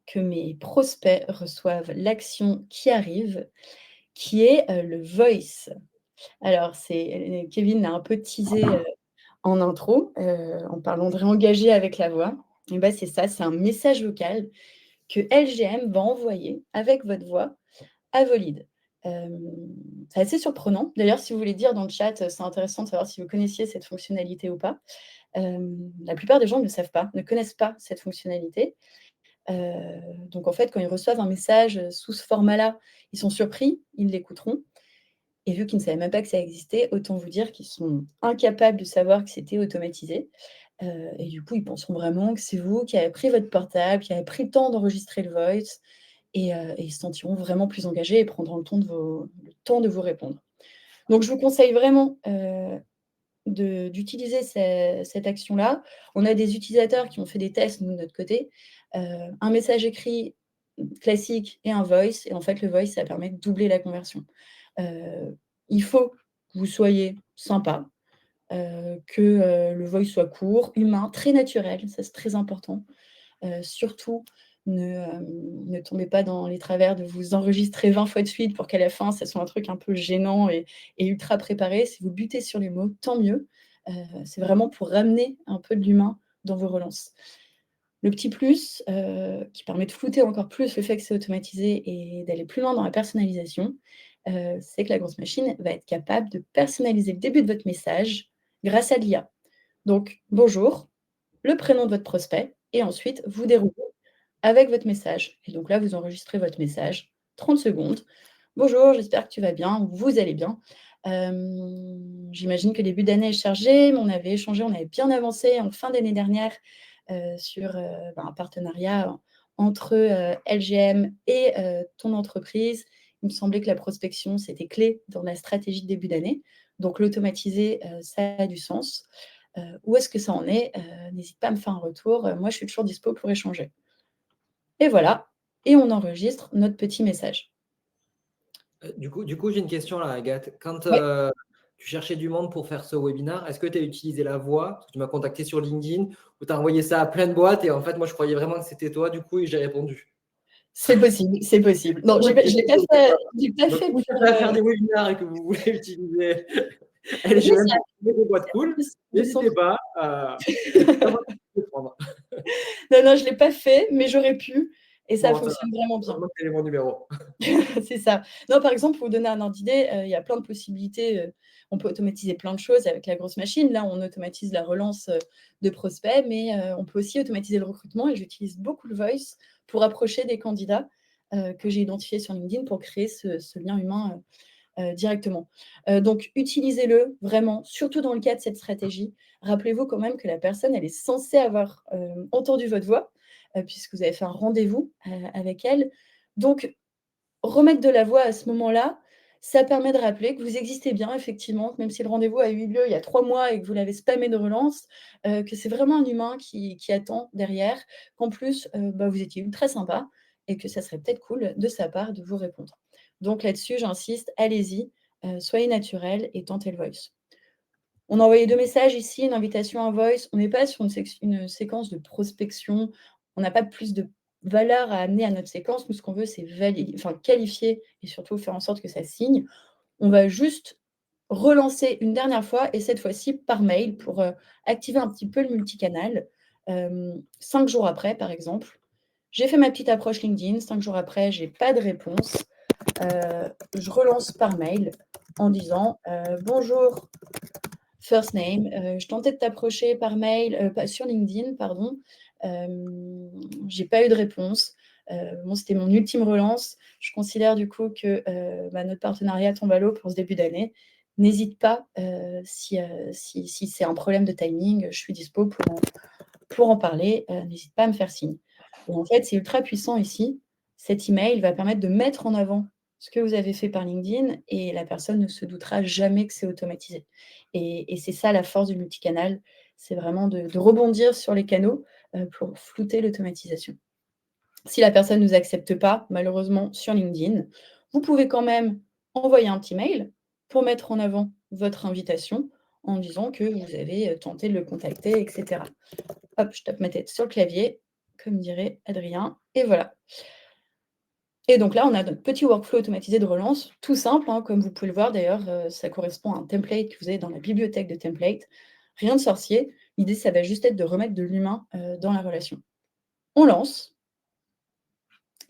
que mes prospects reçoivent l'action qui arrive, qui est le voice. Alors, Kevin a un peu teasé en intro, en parlant de réengager avec la voix. Et ben, c'est ça, c'est un message vocal que LGM va envoyer avec votre voix à vos leads. C'est assez surprenant. D'ailleurs, si vous voulez dire dans le chat, c'est intéressant de savoir si vous connaissiez cette fonctionnalité ou pas. La plupart des gens ne le savent pas, ne connaissent pas cette fonctionnalité. Donc en fait, quand ils reçoivent un message sous ce format-là, ils sont surpris, ils l'écouteront. Et vu qu'ils ne savaient même pas que ça existait, autant vous dire qu'ils sont incapables de savoir que c'était automatisé. Et du coup, ils penseront vraiment que c'est vous qui avez pris votre portable, qui avez pris le temps d'enregistrer le voice, et ils se sentiront vraiment plus engagés et prendront le temps de vous répondre. Donc je vous conseille vraiment d'utiliser cette action-là. On a des utilisateurs qui ont fait des tests, nous, de notre côté. Un message écrit classique et un voice. Et en fait, le voice, ça permet de doubler la conversion. Il faut que vous soyez sympa, que le voice soit court, humain, très naturel. Ça, c'est très important. Surtout, ne tombez pas dans les travers de vous enregistrer 20 fois de suite pour qu'à la fin, ça soit un truc un peu gênant et ultra préparé. Si vous butez sur les mots, tant mieux. C'est vraiment pour ramener un peu de l'humain dans vos relances. Le petit plus, qui permet de flouter encore plus le fait que c'est automatisé et d'aller plus loin dans la personnalisation, c'est que la grosse machine va être capable de personnaliser le début de votre message grâce à l'IA. Donc, bonjour, le prénom de votre prospect, et ensuite, vous déroulez avec votre message. Et donc là, vous enregistrez votre message, 30 secondes. Bonjour, j'espère que tu vas bien, ou vous allez bien. J'imagine que le début d'année est chargé, mais on avait échangé, on avait bien avancé en fin d'année dernière sur un partenariat entre LGM et ton entreprise. Il me semblait que la prospection, c'était clé dans la stratégie de début d'année. Donc l'automatiser, ça a du sens. Où est-ce que ça en est? N'hésite pas à me faire un retour. Moi, je suis toujours dispo pour échanger. Et voilà, et on enregistre notre petit message. Du coup, j'ai une question là, Agathe. Quand Ouais. tu cherchais du monde pour faire ce webinaire, est-ce que tu as utilisé la voix? Parce que tu m'as contacté sur LinkedIn ou tu as envoyé ça à plein de boîtes et en fait, moi, je croyais vraiment que c'était toi, du coup, et j'ai répondu. C'est possible, c'est possible. Non, je Ok, ne l'ai pas ok, fait, voilà. j'ai pas Donc, si fait vous pour. cherchez à faire des webinaires et que vous voulez utiliser Oui, LGM pour trouver des boîtes cool, de son. n'hésitez pas. C'est pas moi qui vais prendre. Non, non, je ne l'ai pas fait, mais j'aurais pu, et ça Bon, ça va. fonctionne vraiment bien. Heureusement que c'est mon numéro. C'est ça. Non, par exemple, pour vous donner un ordre d'idée, il y a plein de possibilités. On peut automatiser plein de choses avec la grosse machine. Là, on automatise la relance de prospects, mais on peut aussi automatiser le recrutement. Et j'utilise beaucoup le voice pour approcher des candidats que j'ai identifiés sur LinkedIn pour créer ce lien humain directement. Donc, utilisez-le vraiment, surtout dans le cas de cette stratégie. Rappelez-vous quand même que la personne, elle est censée avoir entendu votre voix, puisque vous avez fait un rendez-vous avec elle. Donc, remettre de la voix à ce moment-là, ça permet de rappeler que vous existez bien, effectivement, que même si le rendez-vous a eu lieu il y a 3 mois et que vous l'avez spammé de relance, que c'est vraiment un humain qui attend derrière, qu'en plus, vous étiez ultra sympa et que ça serait peut-être cool de sa part de vous répondre. Donc là-dessus, j'insiste, allez-y, soyez naturel et tentez le voice. On a envoyé 2 messages ici, une invitation à voice. On n'est pas sur une séquence de prospection. On n'a pas plus de valeur à amener à notre séquence. Nous, ce qu'on veut, c'est qualifier et surtout faire en sorte que ça signe. On va juste relancer une dernière fois et cette fois-ci par mail pour activer un petit peu le multicanal. 5 jours après, par exemple, j'ai fait ma petite approche LinkedIn. 5 jours après, j'ai pas de réponse. Je relance par mail en disant bonjour, first name, je tentais de t'approcher par mail, sur LinkedIn, pardon. J'ai pas eu de réponse. Bon, c'était mon ultime relance. Je considère du coup que notre partenariat tombe à l'eau pour ce début d'année. N'hésite pas, si c'est un problème de timing, je suis dispo pour en parler. N'hésite pas à me faire signe. Et en fait, c'est ultra puissant ici. Cet email va permettre de mettre en avant ce que vous avez fait par LinkedIn et la personne ne se doutera jamais que c'est automatisé. Et c'est ça la force du multicanal, c'est vraiment de rebondir sur les canaux pour flouter l'automatisation. Si la personne ne nous accepte pas, malheureusement, sur LinkedIn, vous pouvez quand même envoyer un petit mail pour mettre en avant votre invitation en disant que vous avez tenté de le contacter, etc. Hop, je tape ma tête sur le clavier, comme dirait Adrien, et voilà. Et donc là, on a notre petit workflow automatisé de relance, tout simple, hein, comme vous pouvez le voir d'ailleurs, ça correspond à un template que vous avez dans la bibliothèque de templates. Rien de sorcier, l'idée, ça va juste être de remettre de l'humain dans la relation. On lance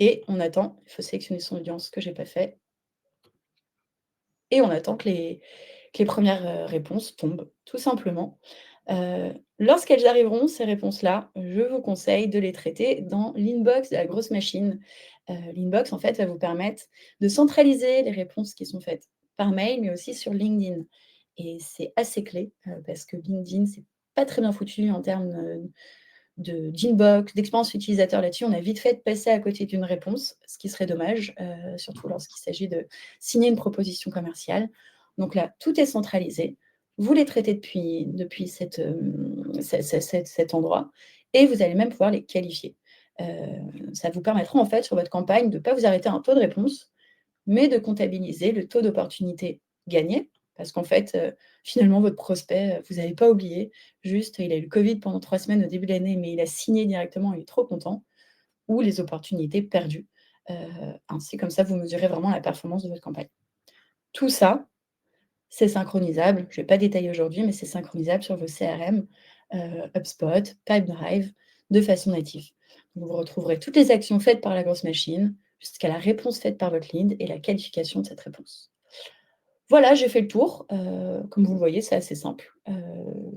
et on attend. Il faut sélectionner son audience, ce que je n'ai pas fait. Et on attend que les premières réponses tombent, tout simplement. Lorsqu'elles arriveront, ces réponses-là, je vous conseille de les traiter dans l'inbox de la grosse machine. L'inbox, en fait, va vous permettre de centraliser les réponses qui sont faites par mail, mais aussi sur LinkedIn. Et c'est assez clé parce que LinkedIn, c'est pas très bien foutu en termes d'inbox, d'expérience utilisateur là-dessus. On a vite fait de passer à côté d'une réponse, ce qui serait dommage, surtout lorsqu'il s'agit de signer une proposition commerciale. Donc là, tout est centralisé. Vous les traitez depuis cet endroit et vous allez même pouvoir les qualifier. Ça vous permettra en fait sur votre campagne de ne pas vous arrêter à un taux de réponse, mais de comptabiliser le taux d'opportunité gagné. Parce qu'en fait, finalement, votre prospect, vous n'avez pas oublié, juste, il a eu le Covid pendant 3 semaines au début de l'année, mais il a signé directement, il est trop content, ou les opportunités perdues. Ainsi, comme ça, vous mesurez vraiment la performance de votre campagne. Tout ça, c'est synchronisable. Je ne vais pas détailler aujourd'hui, mais c'est synchronisable sur vos CRM, HubSpot, Pipedrive, de façon native. Donc, vous retrouverez toutes les actions faites par la grosse machine, jusqu'à la réponse faite par votre lead et la qualification de cette réponse. Voilà, j'ai fait le tour. Comme vous le voyez, c'est assez simple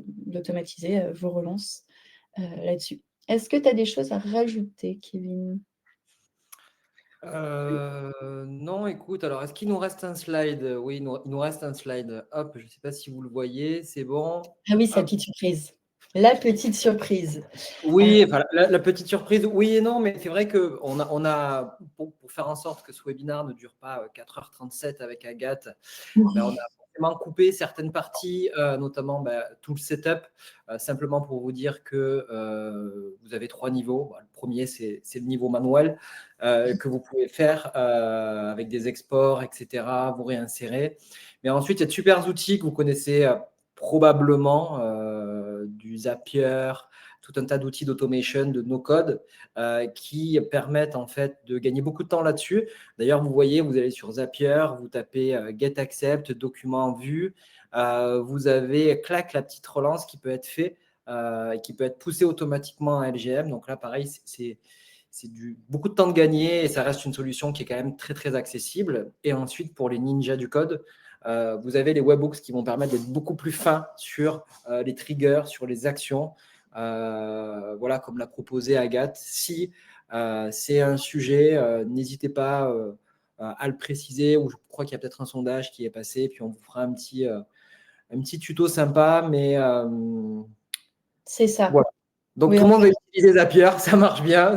d'automatiser vos relances là-dessus. Est-ce que tu as des choses à rajouter, Kevin? Non, écoute, alors est-ce qu'il nous reste un slide? Oui, il nous reste un slide. Hop, je ne sais pas si vous le voyez, c'est bon. Ah oui, c'est la Hop. petite surprise. La petite surprise. Oui, enfin, la petite surprise, oui et non, mais c'est vrai qu'on pour faire en sorte que ce webinaire ne dure pas 4h37 avec Agathe, ben, on a forcément couper certaines parties, notamment tout le setup, simplement pour vous dire que vous avez 3 niveaux. Le premier, c'est le niveau manuel que vous pouvez faire avec des exports, etc., vous réinsérer. Mais ensuite, il y a de super outils que vous connaissez probablement, du Zapier, tout un tas d'outils d'automation, de no-code, qui permettent en fait de gagner beaucoup de temps là-dessus. D'ailleurs, vous voyez, vous allez sur Zapier, vous tapez get accept, document vu, vous avez clac, la petite relance qui peut être fait et qui peut être poussée automatiquement à LGM. Donc là, pareil, c'est beaucoup de temps de gagner et ça reste une solution qui est quand même très, très accessible. Et ensuite, pour les ninjas du code, vous avez les webhooks qui vont permettre d'être beaucoup plus fins sur les triggers, sur les actions. Voilà, comme l'a proposé Agathe. Si c'est un sujet, n'hésitez pas à le préciser, ou je crois qu'il y a peut-être un sondage qui est passé, puis on vous fera un petit tuto sympa, mais C'est ça. voilà. Donc Oui, tout en le monde fait. va utiliser Zapier, ça marche bien.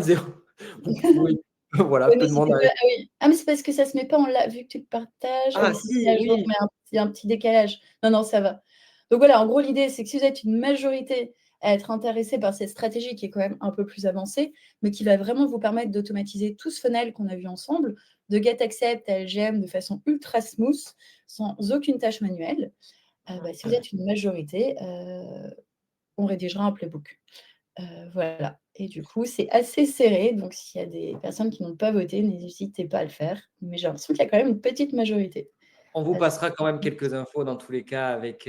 Vous pouvez, voilà, Oui, peu mais de monde c'était a... pas... ah oui. Ah, mais c'est parce que ça se met pas en live, vu que tu le partages. Ah Ah oui, c'est mis si, à jour, oui. mais il y a un petit décalage. Non, non, ça va. Donc voilà, en gros, l'idée, c'est que si vous êtes une majorité à être intéressé par cette stratégie qui est quand même un peu plus avancée, mais qui va vraiment vous permettre d'automatiser tout ce funnel qu'on a vu ensemble, de get accept à LGM de façon ultra smooth, sans aucune tâche manuelle, si vous êtes une majorité, on rédigera un playbook. Voilà, et du coup, c'est assez serré, donc s'il y a des personnes qui n'ont pas voté, n'hésitez pas à le faire. Mais j'ai l'impression qu'il y a quand même une petite majorité. On vous Heu, passera quand même quelques infos dans tous les cas avec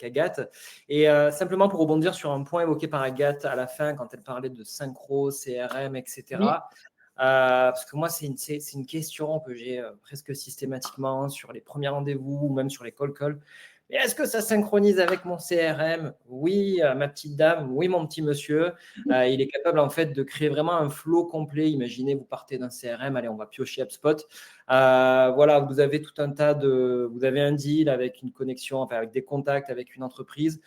Agathe. Et simplement pour rebondir sur un point évoqué par Agathe à la fin, quand elle parlait de synchro, CRM, oui, etc. Parce que moi, c'est une question que j'ai presque systématiquement sur les premiers rendez-vous ou même sur les call calls. Mais est-ce que ça synchronise avec mon CRM? Oui, ma petite dame, oui, mon petit monsieur. Il est capable en fait de créer vraiment un flow complet. Imaginez, vous partez d'un CRM, allez, on va piocher HubSpot. Voilà, vous avez tout un tas vous avez un deal avec une connexion, enfin avec des contacts avec une entreprise.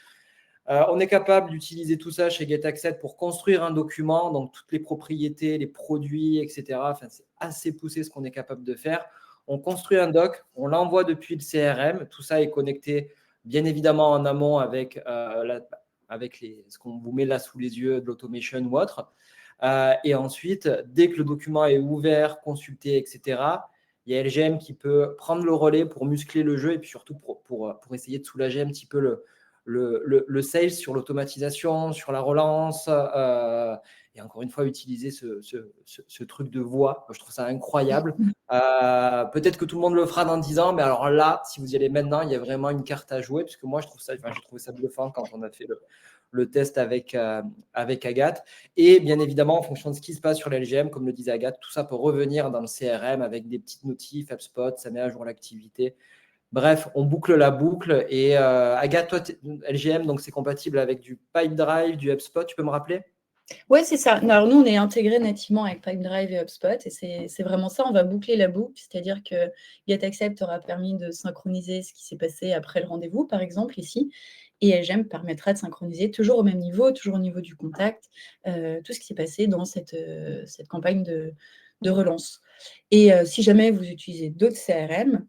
On est capable d'utiliser tout ça chez GetAccept pour construire un document, donc toutes les propriétés, les produits, etc. Enfin, c'est assez poussé ce qu'on est capable de faire. On construit un doc, on l'envoie depuis le CRM. Tout ça est connecté, bien évidemment, en amont avec, ce qu'on vous met là sous les yeux de l'automation ou autre. Et ensuite, dès que le document est ouvert, consulté, etc., il y a LGM qui peut prendre le relais pour muscler le jeu et puis surtout pour essayer de soulager un petit peu le sales sur l'automatisation, sur la relance, et encore une fois, utiliser ce truc de voix. Je trouve ça incroyable. Peut-être que tout le monde le fera dans 10 ans, mais alors là, si vous y allez maintenant, il y a vraiment une carte à jouer, puisque moi, j'ai trouvé ça bluffant quand on a fait le test avec Agathe. Et bien évidemment, en fonction de ce qui se passe sur l'LGM, comme le disait Agathe, tout ça peut revenir dans le CRM avec des petites notifs, HubSpot, ça met à jour l'activité. Bref, on boucle la boucle. Et Agathe, toi, LGM, donc c'est compatible avec du Pipedrive, du HubSpot, tu peux me rappeler? ouais, c'est ça. Alors nous, on est intégré nativement avec Pipedrive et HubSpot, et c'est vraiment ça. On va boucler la boucle, c'est-à-dire que GetAccept aura permis de synchroniser ce qui s'est passé après le rendez-vous, par exemple, ici, et LGM permettra de synchroniser toujours au même niveau, toujours au niveau du contact, tout ce qui s'est passé dans cette campagne de relance. Et si jamais vous utilisez d'autres CRM,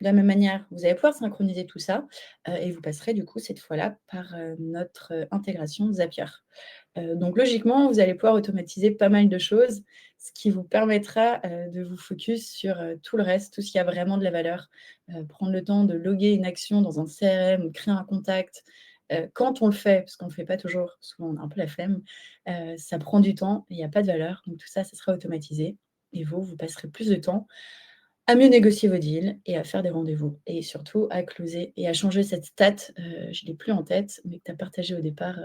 de la même manière, vous allez pouvoir synchroniser tout ça, et vous passerez du coup cette fois-là par, notre, intégration Zapier. Donc logiquement, vous allez pouvoir automatiser pas mal de choses, ce qui vous permettra, de vous focus sur, tout le reste, tout ce qui a vraiment de la valeur. Prendre le temps de loguer une action dans un CRM ou créer un contact, quand on le fait, parce qu'on ne le fait pas toujours, souvent on a un peu la flemme, ça prend du temps et il y a pas de valeur. Donc tout ça, ça sera automatisé et vous passerez plus de temps à mieux négocier vos deals et à faire des rendez-vous et surtout à closer et à changer cette stat, je ne l'ai plus en tête, mais que tu as partagée au départ,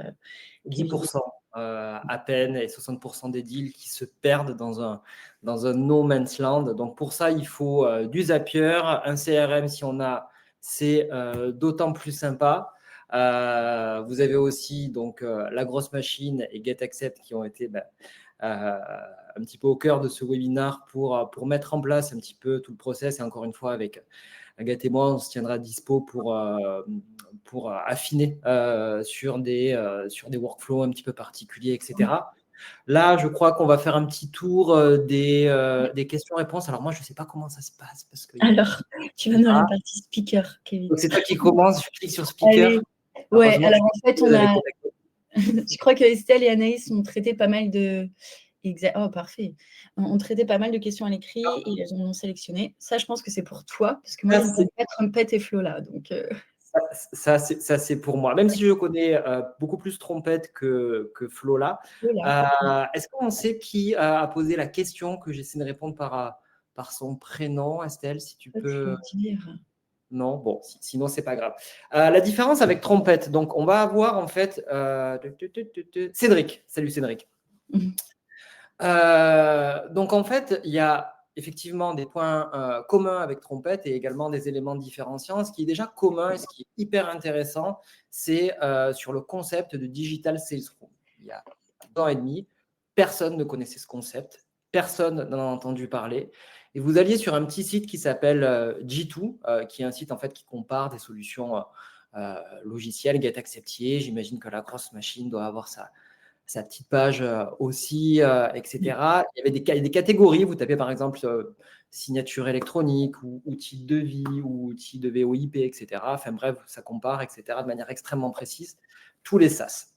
Kevin. 10% à peine et 60% des deals qui se perdent dans un no man's land. Donc pour ça, il faut du Zapier, un CRM si on a, c'est d'autant plus sympa. Vous avez aussi donc la grosse machine et GetAccept qui ont été un petit peu au cœur de ce webinaire pour mettre en place un petit peu tout le process. Et encore une fois, avec Agathe et moi, on se tiendra dispo pour affiner sur des workflows un petit peu particuliers, etc. Là, je crois qu'on va faire un petit tour des questions-réponses. Alors moi, je ne sais pas comment ça se passe parce qu'il y a Alors, tu vas dans la partie speaker, Kevin. Donc, c'est toi qui commence. Je clique sur speaker. Allez. Ouais, Heureusement, alors en fait, on avec a. connecté. Je crois que Estelle et Anaïs ont traité pas mal de. Oh, parfait. On traitait pas mal de questions à l'écrit et elles en ont sélectionné. Ça, je pense que c'est pour toi, parce que moi, je ne connais pas Trumpet et Flola. Donc, Ça, c'est pour moi. Même si je connais beaucoup plus Trompette que Flola. Est-ce qu'on sait qui a posé la question que j'essaie de répondre par son prénom, Estelle, si tu peux. Non, bon, sinon, c'est pas grave. La différence avec Trompette, donc on va avoir en fait Cédric. Salut Cédric. Donc en fait, il y a effectivement des points communs avec Trompette et également des éléments différenciants. Ce qui est déjà commun et ce qui est hyper intéressant, c'est sur le concept de Digital Sales Room. Il y a 2 ans et demi, personne ne connaissait ce concept, personne n'en a entendu parler. Et vous alliez sur un petit site qui s'appelle G2, qui est un site en fait qui compare des solutions logicielles, GetAcceptier. J'imagine que la grosse machine doit avoir sa petite page aussi, etc. Il y avait des catégories. Vous tapez par exemple signature électronique ou outil de devis ou outil de VoIP, etc. Enfin bref, ça compare, etc. de manière extrêmement précise. Tous les SaaS.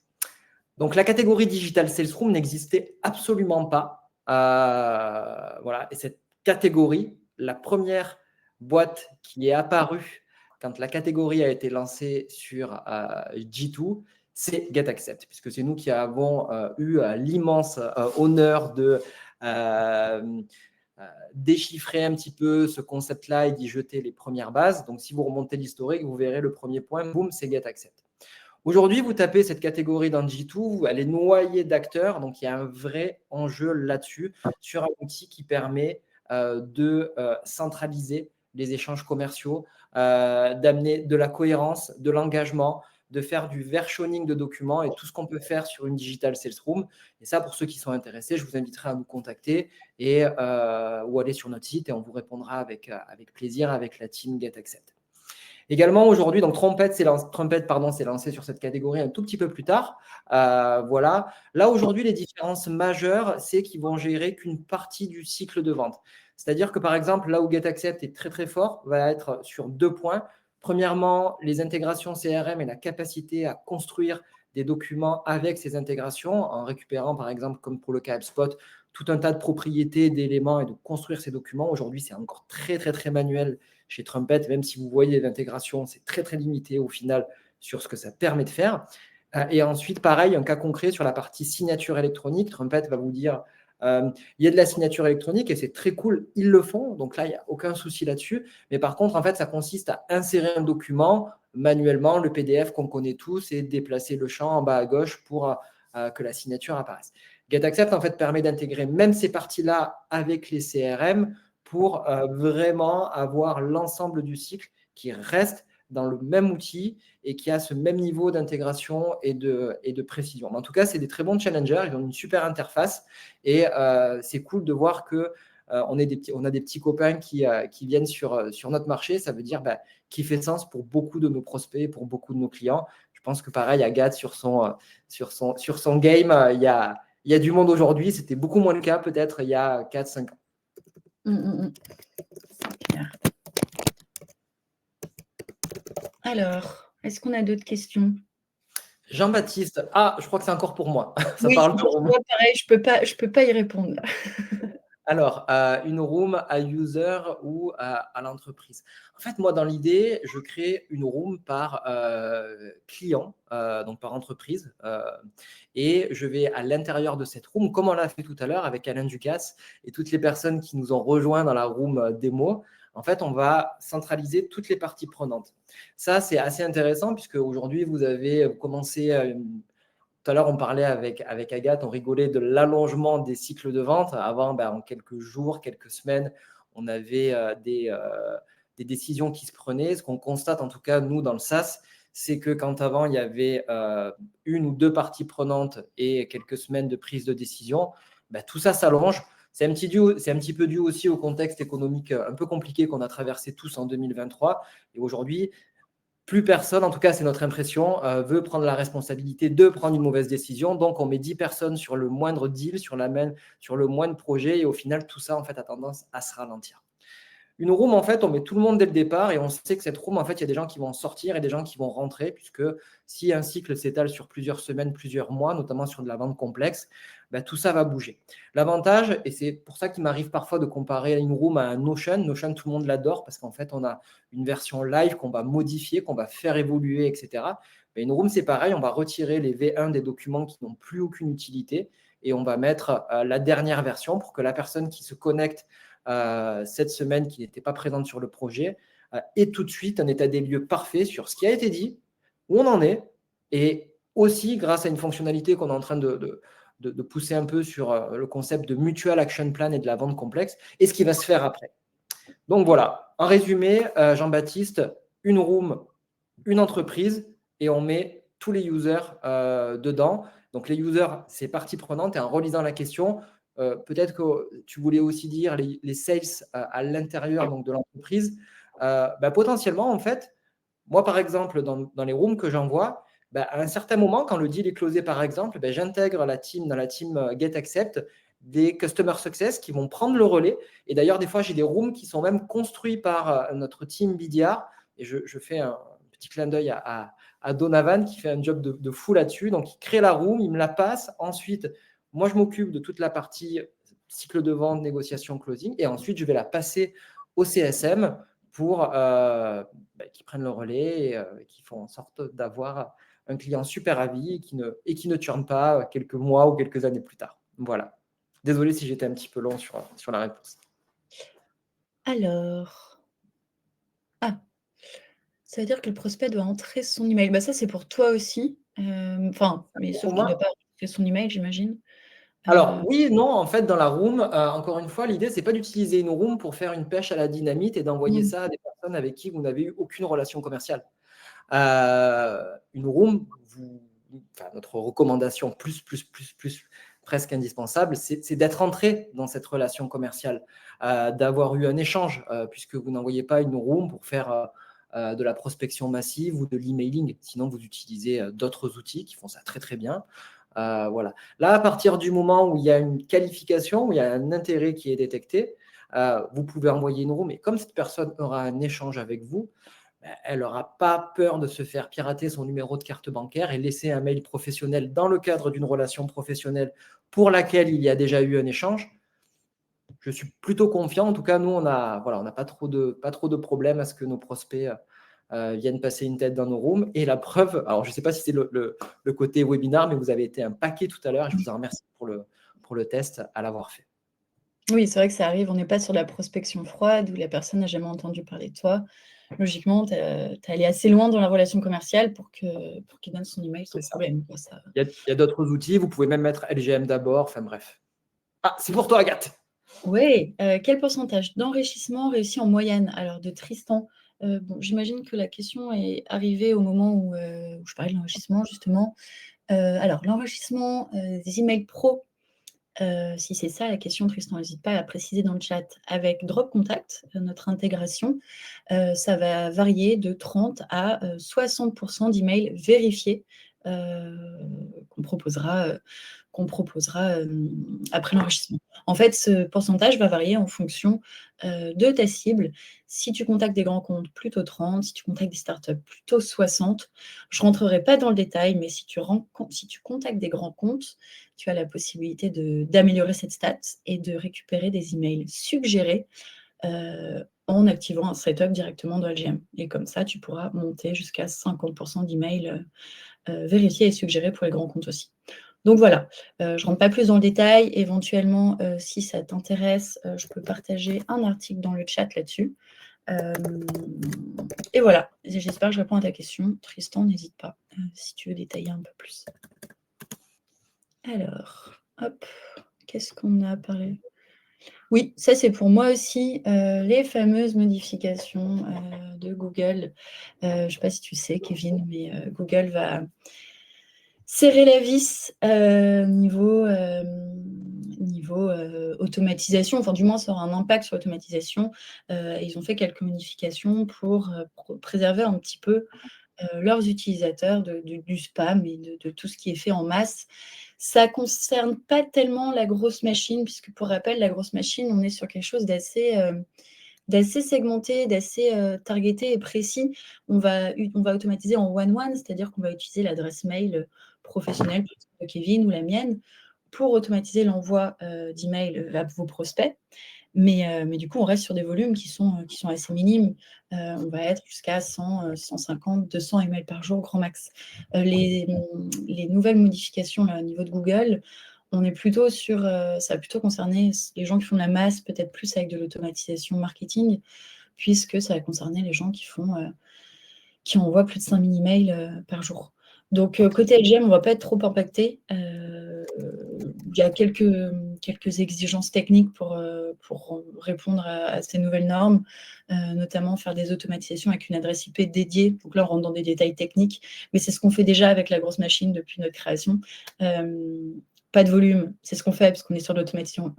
Donc la catégorie Digital Sales Room n'existait absolument pas. Voilà. Et cette catégorie, la première boîte qui est apparue quand la catégorie a été lancée sur G2, c'est GetAccept, puisque c'est nous qui avons eu l'immense honneur de déchiffrer un petit peu ce concept-là et d'y jeter les premières bases. Donc, si vous remontez l'historique, vous verrez le premier point, boum, c'est GetAccept. Aujourd'hui, vous tapez cette catégorie dans G2, elle est noyée d'acteurs, donc il y a un vrai enjeu là-dessus, sur un outil qui permet de centraliser les échanges commerciaux, d'amener de la cohérence, de l'engagement, de faire du versionning de documents et tout ce qu'on peut faire sur une Digital Sales Room. Et ça, pour ceux qui sont intéressés, je vous inviterai à nous contacter ou aller sur notre site et on vous répondra avec plaisir avec la team GetAccept. Également, aujourd'hui, donc Trumpet s'est lancé sur cette catégorie un tout petit peu plus tard. Voilà. Là, aujourd'hui, les différences majeures, c'est qu'ils vont gérer qu'une partie du cycle de vente. C'est-à-dire que, par exemple, là où GetAccept est très, très fort, va être sur 2 points. Premièrement, les intégrations CRM et la capacité à construire des documents avec ces intégrations en récupérant, par exemple, comme pour le cas HubSpot, tout un tas de propriétés, d'éléments et de construire ces documents. Aujourd'hui, c'est encore très, très, très manuel chez Trumpet, même si vous voyez l'intégration, c'est très, très limité au final sur ce que ça permet de faire. Et ensuite, pareil, un cas concret sur la partie signature électronique. Trumpet va vous dire, il y a de la signature électronique et c'est très cool, ils le font. Donc là, il n'y a aucun souci là-dessus. Mais par contre, en fait, ça consiste à insérer un document manuellement, le PDF qu'on connaît tous, et déplacer le champ en bas à gauche pour que la signature apparaisse. GetAccept, en fait, permet d'intégrer même ces parties-là avec les CRM pour vraiment avoir l'ensemble du cycle qui reste dans le même outil et qui a ce même niveau d'intégration et de précision. Mais en tout cas, c'est des très bons challengers, ils ont une super interface et c'est cool de voir que on a des petits copains qui viennent sur notre marché. Ça veut dire qui fait sens pour beaucoup de nos prospects, pour beaucoup de nos clients. Je pense que pareil, Agathe, sur son game, il y a du monde aujourd'hui. C'était beaucoup moins le cas peut-être il y a 4-5 ans. C'est clair. Alors, est-ce qu'on a d'autres questions? Jean-Baptiste, je crois que c'est encore pour moi. Ça Oui, parle c'est pour moi, pareil, je peux pas y répondre. Alors, une room à user ou à l'entreprise. En fait, moi, dans l'idée, je crée une room par client, donc par entreprise, et je vais à l'intérieur de cette room, comme on l'a fait tout à l'heure avec Alain Ducasse et toutes les personnes qui nous ont rejoints dans la room démo. En fait, on va centraliser toutes les parties prenantes. Ça, c'est assez intéressant puisque aujourd'hui, vous avez commencé tout à l'heure, on parlait avec Agathe, on rigolait de l'allongement des cycles de vente. Avant, en quelques jours, quelques semaines, on avait des décisions qui se prenaient. Ce qu'on constate, en tout cas, nous, dans le SaaS, c'est que quand avant, il y avait 1 ou 2 parties prenantes et quelques semaines de prise de décision, tout ça s'allonge. C'est un petit peu dû aussi au contexte économique un peu compliqué qu'on a traversé tous en 2023. Et aujourd'hui, plus personne, en tout cas c'est notre impression, veut prendre la responsabilité de prendre une mauvaise décision. Donc on met 10 personnes sur le moindre deal, sur le moindre projet, et au final tout ça en fait a tendance à se ralentir. Une room, en fait, on met tout le monde dès le départ et on sait que cette room, en fait, il y a des gens qui vont sortir et des gens qui vont rentrer, puisque si un cycle s'étale sur plusieurs semaines, plusieurs mois, notamment sur de la vente complexe, tout ça va bouger. L'avantage, et c'est pour ça qu'il m'arrive parfois de comparer une room à un Notion. Notion, tout le monde l'adore parce qu'en fait, on a une version live qu'on va modifier, qu'on va faire évoluer, etc. Mais une room, c'est pareil, on va retirer les V1 des documents qui n'ont plus aucune utilité et on va mettre la dernière version pour que la personne qui se connecte cette semaine qui n'était pas présente sur le projet ait tout de suite un état des lieux parfait sur ce qui a été dit, où on en est, et aussi grâce à une fonctionnalité qu'on est en train de pousser un peu sur le concept de Mutual Action Plan et de la vente complexe, et ce qui va se faire après. Donc voilà, en résumé, Jean-Baptiste, une room, une entreprise, et on met tous les users dedans. Donc les users, c'est partie prenante, et en relisant la question, peut-être que tu voulais aussi dire les sales à l'intérieur donc, de l'entreprise. Potentiellement, en fait, moi, par exemple, dans les rooms que j'envoie, à un certain moment, quand le deal est closé, par exemple, j'intègre dans la team GetAccept des Customer Success qui vont prendre le relais. Et d'ailleurs, des fois, j'ai des rooms qui sont même construits par notre team BDR. Et je fais un petit clin d'œil à Donovan qui fait un job de fou là-dessus. Donc, il crée la room, il me la passe. Ensuite, moi, je m'occupe de toute la partie cycle de vente, négociation, closing. Et ensuite, je vais la passer au CSM pour qu'ils prennent le relais et qui font en sorte d'avoir un client super avis et qui ne churne pas quelques mois ou quelques années plus tard. Voilà. Désolé si j'étais un petit peu long sur la réponse. Alors, ça veut dire que le prospect doit entrer son email. Ça, c'est pour toi aussi. Mais sauf qu'il ne doit pas entrer son email, j'imagine. Alors, oui et non, en fait, dans la room, encore une fois, l'idée, ce n'est pas d'utiliser une room pour faire une pêche à la dynamite et d'envoyer ça à des personnes avec qui vous n'avez eu aucune relation commerciale. Une room, notre recommandation plus, presque indispensable, c'est d'être entré dans cette relation commerciale, d'avoir eu un échange, puisque vous n'envoyez pas une room pour faire de la prospection massive ou de l'emailing. Sinon, vous utilisez d'autres outils qui font ça très, très bien. Voilà. Là, à partir du moment où il y a une qualification, où il y a un intérêt qui est détecté, vous pouvez envoyer une room. Et comme cette personne aura un échange avec vous, elle n'aura pas peur de se faire pirater son numéro de carte bancaire et laisser un mail professionnel dans le cadre d'une relation professionnelle pour laquelle il y a déjà eu un échange. Je suis plutôt confiant. En tout cas, nous, on n'a pas trop de problèmes à ce que nos prospects viennent passer une tête dans nos rooms. Et la preuve, alors je ne sais pas si c'est le côté webinar, mais vous avez été un paquet tout à l'heure et je vous en remercie pour le test à l'avoir fait. Oui, c'est vrai que ça arrive. On n'est pas sur la prospection froide où la personne n'a jamais entendu parler de toi. Logiquement, tu es allé assez loin dans la relation commerciale pour qu'il donne son email sans problème. Il y a d'autres outils. Vous pouvez même mettre LGM d'abord. Enfin bref. Ah, c'est pour toi, Agathe. Oui. Quel pourcentage d'enrichissement réussit en moyenne? Alors, de Tristan. J'imagine que la question est arrivée au moment où je parlais de l'enrichissement, justement. Alors, l'enrichissement des emails pro, si c'est ça la question, Tristan, n'hésite pas à préciser dans le chat. Avec Drop Contact, notre intégration, ça va varier de 30 à 60% d'emails vérifiés qu'on proposera après l'enrichissement. En fait, ce pourcentage va varier en fonction de ta cible. Si tu contactes des grands comptes, plutôt 30. Si tu contactes des startups, plutôt 60. Je ne rentrerai pas dans le détail, mais si tu contactes des grands comptes, tu as la possibilité d'améliorer cette stat et de récupérer des emails suggérés en activant un setup directement de LGM. Et comme ça, tu pourras monter jusqu'à 50% d'emails vérifiés et suggérés pour les grands comptes aussi. Donc voilà, je ne rentre pas plus dans le détail. Éventuellement, si ça t'intéresse, je peux partager un article dans le chat là-dessus. Et voilà, j'espère que je réponds à ta question. Tristan, n'hésite pas si tu veux détailler un peu plus. Alors, hop, qu'est-ce qu'on a parlé? Oui, ça c'est pour moi aussi, les fameuses modifications de Google. Je ne sais pas si tu sais, Kevin, mais Google va serrer la vis niveau niveau automatisation, enfin du moins ça aura un impact sur l'automatisation. Ils ont fait quelques modifications pour préserver un petit peu leurs utilisateurs du spam et de tout ce qui est fait en masse. Ça ne concerne pas tellement la grosse machine, puisque pour rappel, la grosse machine, on est sur quelque chose d'assez segmenté, d'assez targeté et précis. On va automatiser en one-one, c'est-à-dire qu'on va utiliser l'adresse mail professionnelle de Kevin ou la mienne pour automatiser l'envoi d'emails à vos prospects. Mais du coup, on reste sur des volumes qui sont assez minimes. On va être jusqu'à 100, 150, 200 emails par jour, grand max. Les nouvelles modifications là, au niveau de Google, on est plutôt sur, ça va plutôt concerner les gens qui font de la masse, peut-être plus avec de l'automatisation marketing, puisque ça va concerner les gens qui envoient plus de 5000 emails par jour. Donc, côté LGM, on ne va pas être trop impacté. Il y a quelques exigences techniques pour répondre à ces nouvelles normes, notamment faire des automatisations avec une adresse IP dédiée. Donc là, on rentre dans des détails techniques, mais c'est ce qu'on fait déjà avec la grosse machine depuis notre création. Pas de volume, c'est ce qu'on fait parce qu'on est sur l'automatisation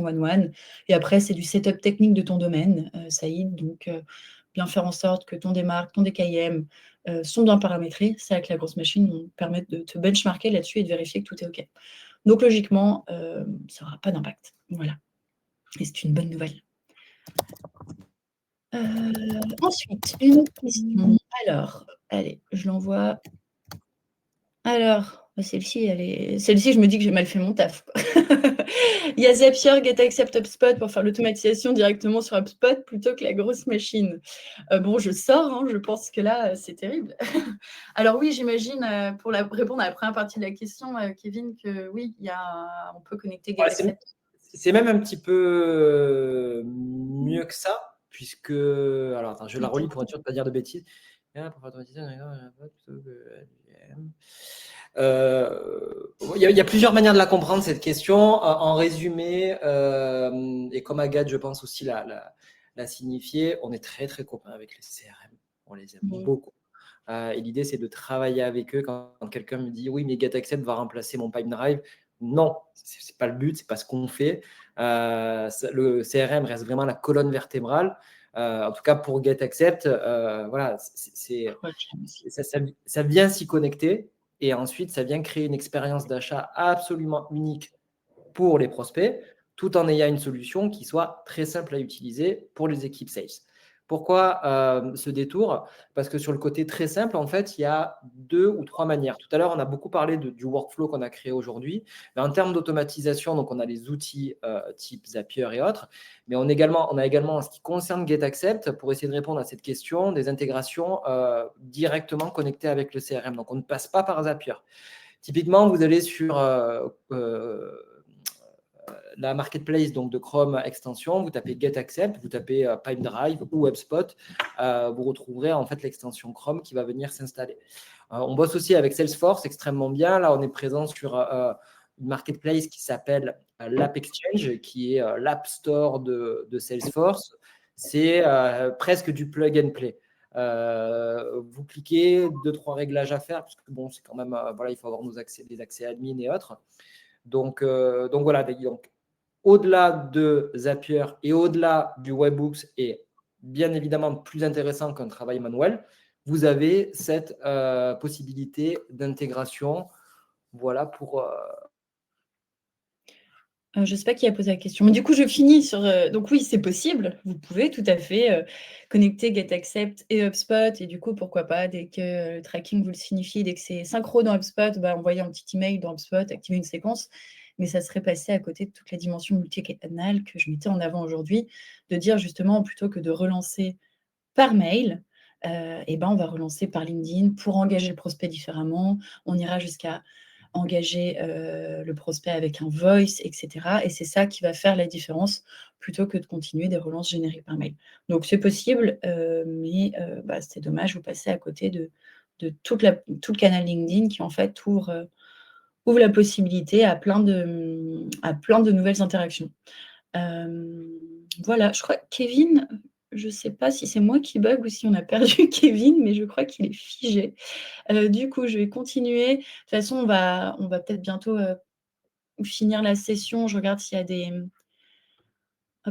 one-one. Et après, c'est du setup technique de ton domaine, Saïd. Donc, bien faire en sorte que ton démarque, ton DKIM sont bien paramétrés. C'est avec la grosse machine, on permet de te benchmarker là-dessus et de vérifier que tout est OK. Donc, logiquement, ça n'aura pas d'impact. Voilà. Et c'est une bonne nouvelle. Ensuite, une autre question. Alors, allez, je l'envoie. Alors, celle-ci, je me dis que j'ai mal fait mon taf. Il y a Zapier, GetAccept, HubSpot pour faire l'automatisation directement sur HubSpot plutôt que la grosse machine. Bon, je sors, hein, je pense que là, c'est terrible. Alors oui, j'imagine, pour répondre à la première partie de la question, Kevin, que oui, on peut connecter GetAccept. C'est même un petit peu mieux que ça, puisque... Alors, attends, je la relis pour être sûr de ne pas dire de bêtises. Il y a plusieurs manières de la comprendre, cette question. En résumé, et comme Agathe, je pense aussi l'a signifié, on est très, très copains avec les CRM. On les aime beaucoup. Et l'idée, c'est de travailler avec eux. Quand quelqu'un me dit « Oui, mais GetAccept va remplacer mon Pipedrive », non, ce n'est pas le but, ce n'est pas ce qu'on fait. Le CRM reste vraiment la colonne vertébrale. En tout cas, pour GetAccept, voilà, ça vient s'y connecter et ensuite, ça vient créer une expérience d'achat absolument unique pour les prospects, tout en ayant une solution qui soit très simple à utiliser pour les équipes sales. Pourquoi ce détour? Parce que sur le côté très simple, en fait, il y a 2 ou 3 manières. Tout à l'heure, on a beaucoup parlé du workflow qu'on a créé aujourd'hui. Mais en termes d'automatisation, donc on a les outils type Zapier et autres. Mais on a également, en ce qui concerne GetAccept, pour essayer de répondre à cette question, des intégrations directement connectées avec le CRM. Donc, on ne passe pas par Zapier. Typiquement, vous allez sur la marketplace donc de Chrome extension, vous tapez GetAccept, vous tapez Pipedrive ou HubSpot, vous retrouverez en fait l'extension Chrome qui va venir s'installer. On bosse aussi avec Salesforce extrêmement bien. Là, on est présent sur une marketplace qui s'appelle l'AppExchange, qui est l'App Store de Salesforce. C'est presque du plug and play. Vous cliquez, 2-3 réglages à faire, parce que bon, c'est quand même, voilà, il faut avoir des accès admin et autres. Donc voilà, donc, au-delà de Zapier et au-delà du Webhooks et bien évidemment plus intéressant qu'un travail manuel, vous avez cette possibilité d'intégration. Voilà pour... Je ne sais pas qui a posé la question. Mais du coup, je finis sur... donc oui, c'est possible. Vous pouvez tout à fait connecter GetAccept et HubSpot. Et du coup, pourquoi pas, dès que le tracking vous le signifie, dès que c'est synchro dans HubSpot, envoyer un petit email dans HubSpot, activer une séquence. Mais ça serait passé à côté de toute la dimension multi-canal que je mettais en avant aujourd'hui, de dire justement, plutôt que de relancer par mail, on va relancer par LinkedIn pour engager le prospect différemment. On ira jusqu'à engager le prospect avec un voice, etc. Et c'est ça qui va faire la différence plutôt que de continuer des relances génériques par mail. Donc c'est possible, mais c'est dommage, vous passez à côté de tout le canal LinkedIn qui en fait ouvre la possibilité à plein de nouvelles interactions. Voilà, je crois que Kevin, je ne sais pas si c'est moi qui bug ou si on a perdu Kevin, mais je crois qu'il est figé. Du coup, je vais continuer. De toute façon, on va peut-être bientôt finir la session. Je regarde s'il y a des...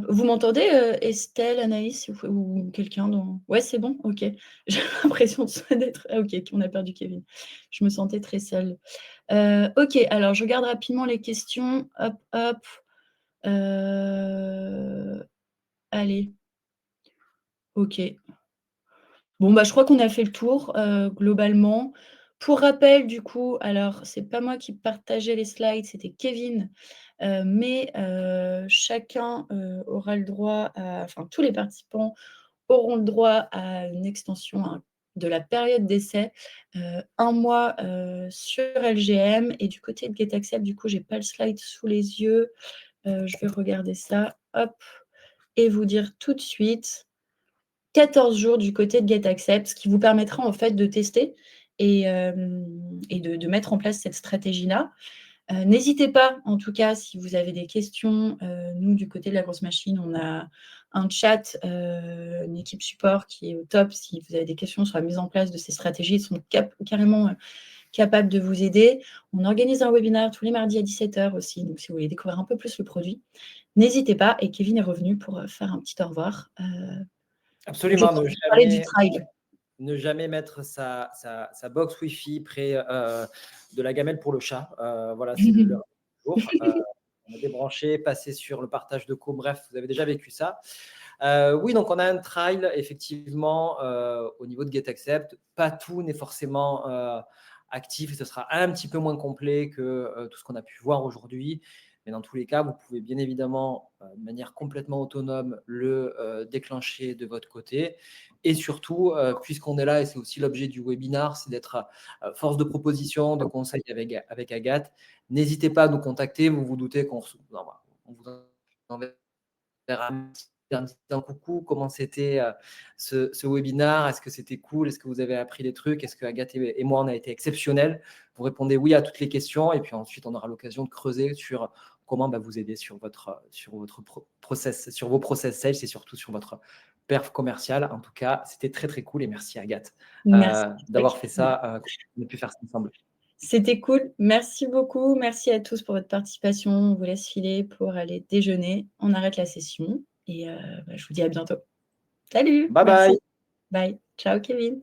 Vous m'entendez, Estelle, Anaïs ou quelqu'un dans... Ouais, c'est bon? OK. J'ai l'impression d'être... Ah, OK, qu'on a perdu Kevin. Je me sentais très seule. OK, alors je regarde rapidement les questions. Hop, hop. Allez. OK. Bon, bah, je crois qu'on a fait le tour, globalement. Pour rappel, du coup, alors c'est pas moi qui partageais les slides, c'était Kevin, mais chacun, aura le droit à enfin, tous les participants auront le droit à une extension, hein, de la période d'essai, 1 mois, sur LGM et du côté de GetAccept, du coup, j'ai pas le slide sous les yeux, je vais regarder ça, hop et vous dire tout de suite. 14 jours du côté de GetAccept, ce qui vous permettra en fait de tester et de mettre en place cette stratégie-là. N'hésitez pas, en tout cas, si vous avez des questions, nous, du côté de la grosse machine, on a un chat, une équipe support qui est au top. Si vous avez des questions sur la mise en place de ces stratégies, ils sont carrément capables de vous aider. On organise un webinaire tous les mardis à 17h aussi, donc si vous voulez découvrir un peu plus le produit, n'hésitez pas. Et Kevin est revenu pour faire un petit au revoir. Je Absolument, crois que vous parlez du trial. ne jamais mettre sa box Wi-Fi près de la gamelle pour le chat. Voilà, c'est le jour. On a débranché, passé sur le partage de co. Bref, vous avez déjà vécu ça. Oui, donc on a un trial, effectivement, au niveau de GetAccept. Pas tout n'est forcément actif et ce sera un petit peu moins complet que tout ce qu'on a pu voir aujourd'hui. Mais dans tous les cas, vous pouvez bien évidemment, de manière complètement autonome, le déclencher de votre côté. Et surtout, puisqu'on est là, et c'est aussi l'objet du webinaire, c'est d'être force de proposition, de conseil avec Agathe. N'hésitez pas à nous contacter. Vous vous doutez qu'on vous enverra un petit coucou, comment c'était ce webinaire, est-ce que c'était cool, est-ce que vous avez appris des trucs, est-ce que Agathe et moi on a été exceptionnels. Vous répondez oui à toutes les questions et puis ensuite on aura l'occasion de creuser sur comment vous aider sur vos process sales et surtout sur votre perf commerciale. En tout cas, c'était très très cool et merci Agathe Merci. d'avoir fait ça, qu'on ait pu faire ça ensemble. C'était cool. Merci beaucoup. Merci à tous pour votre participation. On vous laisse filer pour aller déjeuner. On arrête la session et je vous dis à bientôt. Salut, Bye merci. bye. Bye. Ciao Kevin.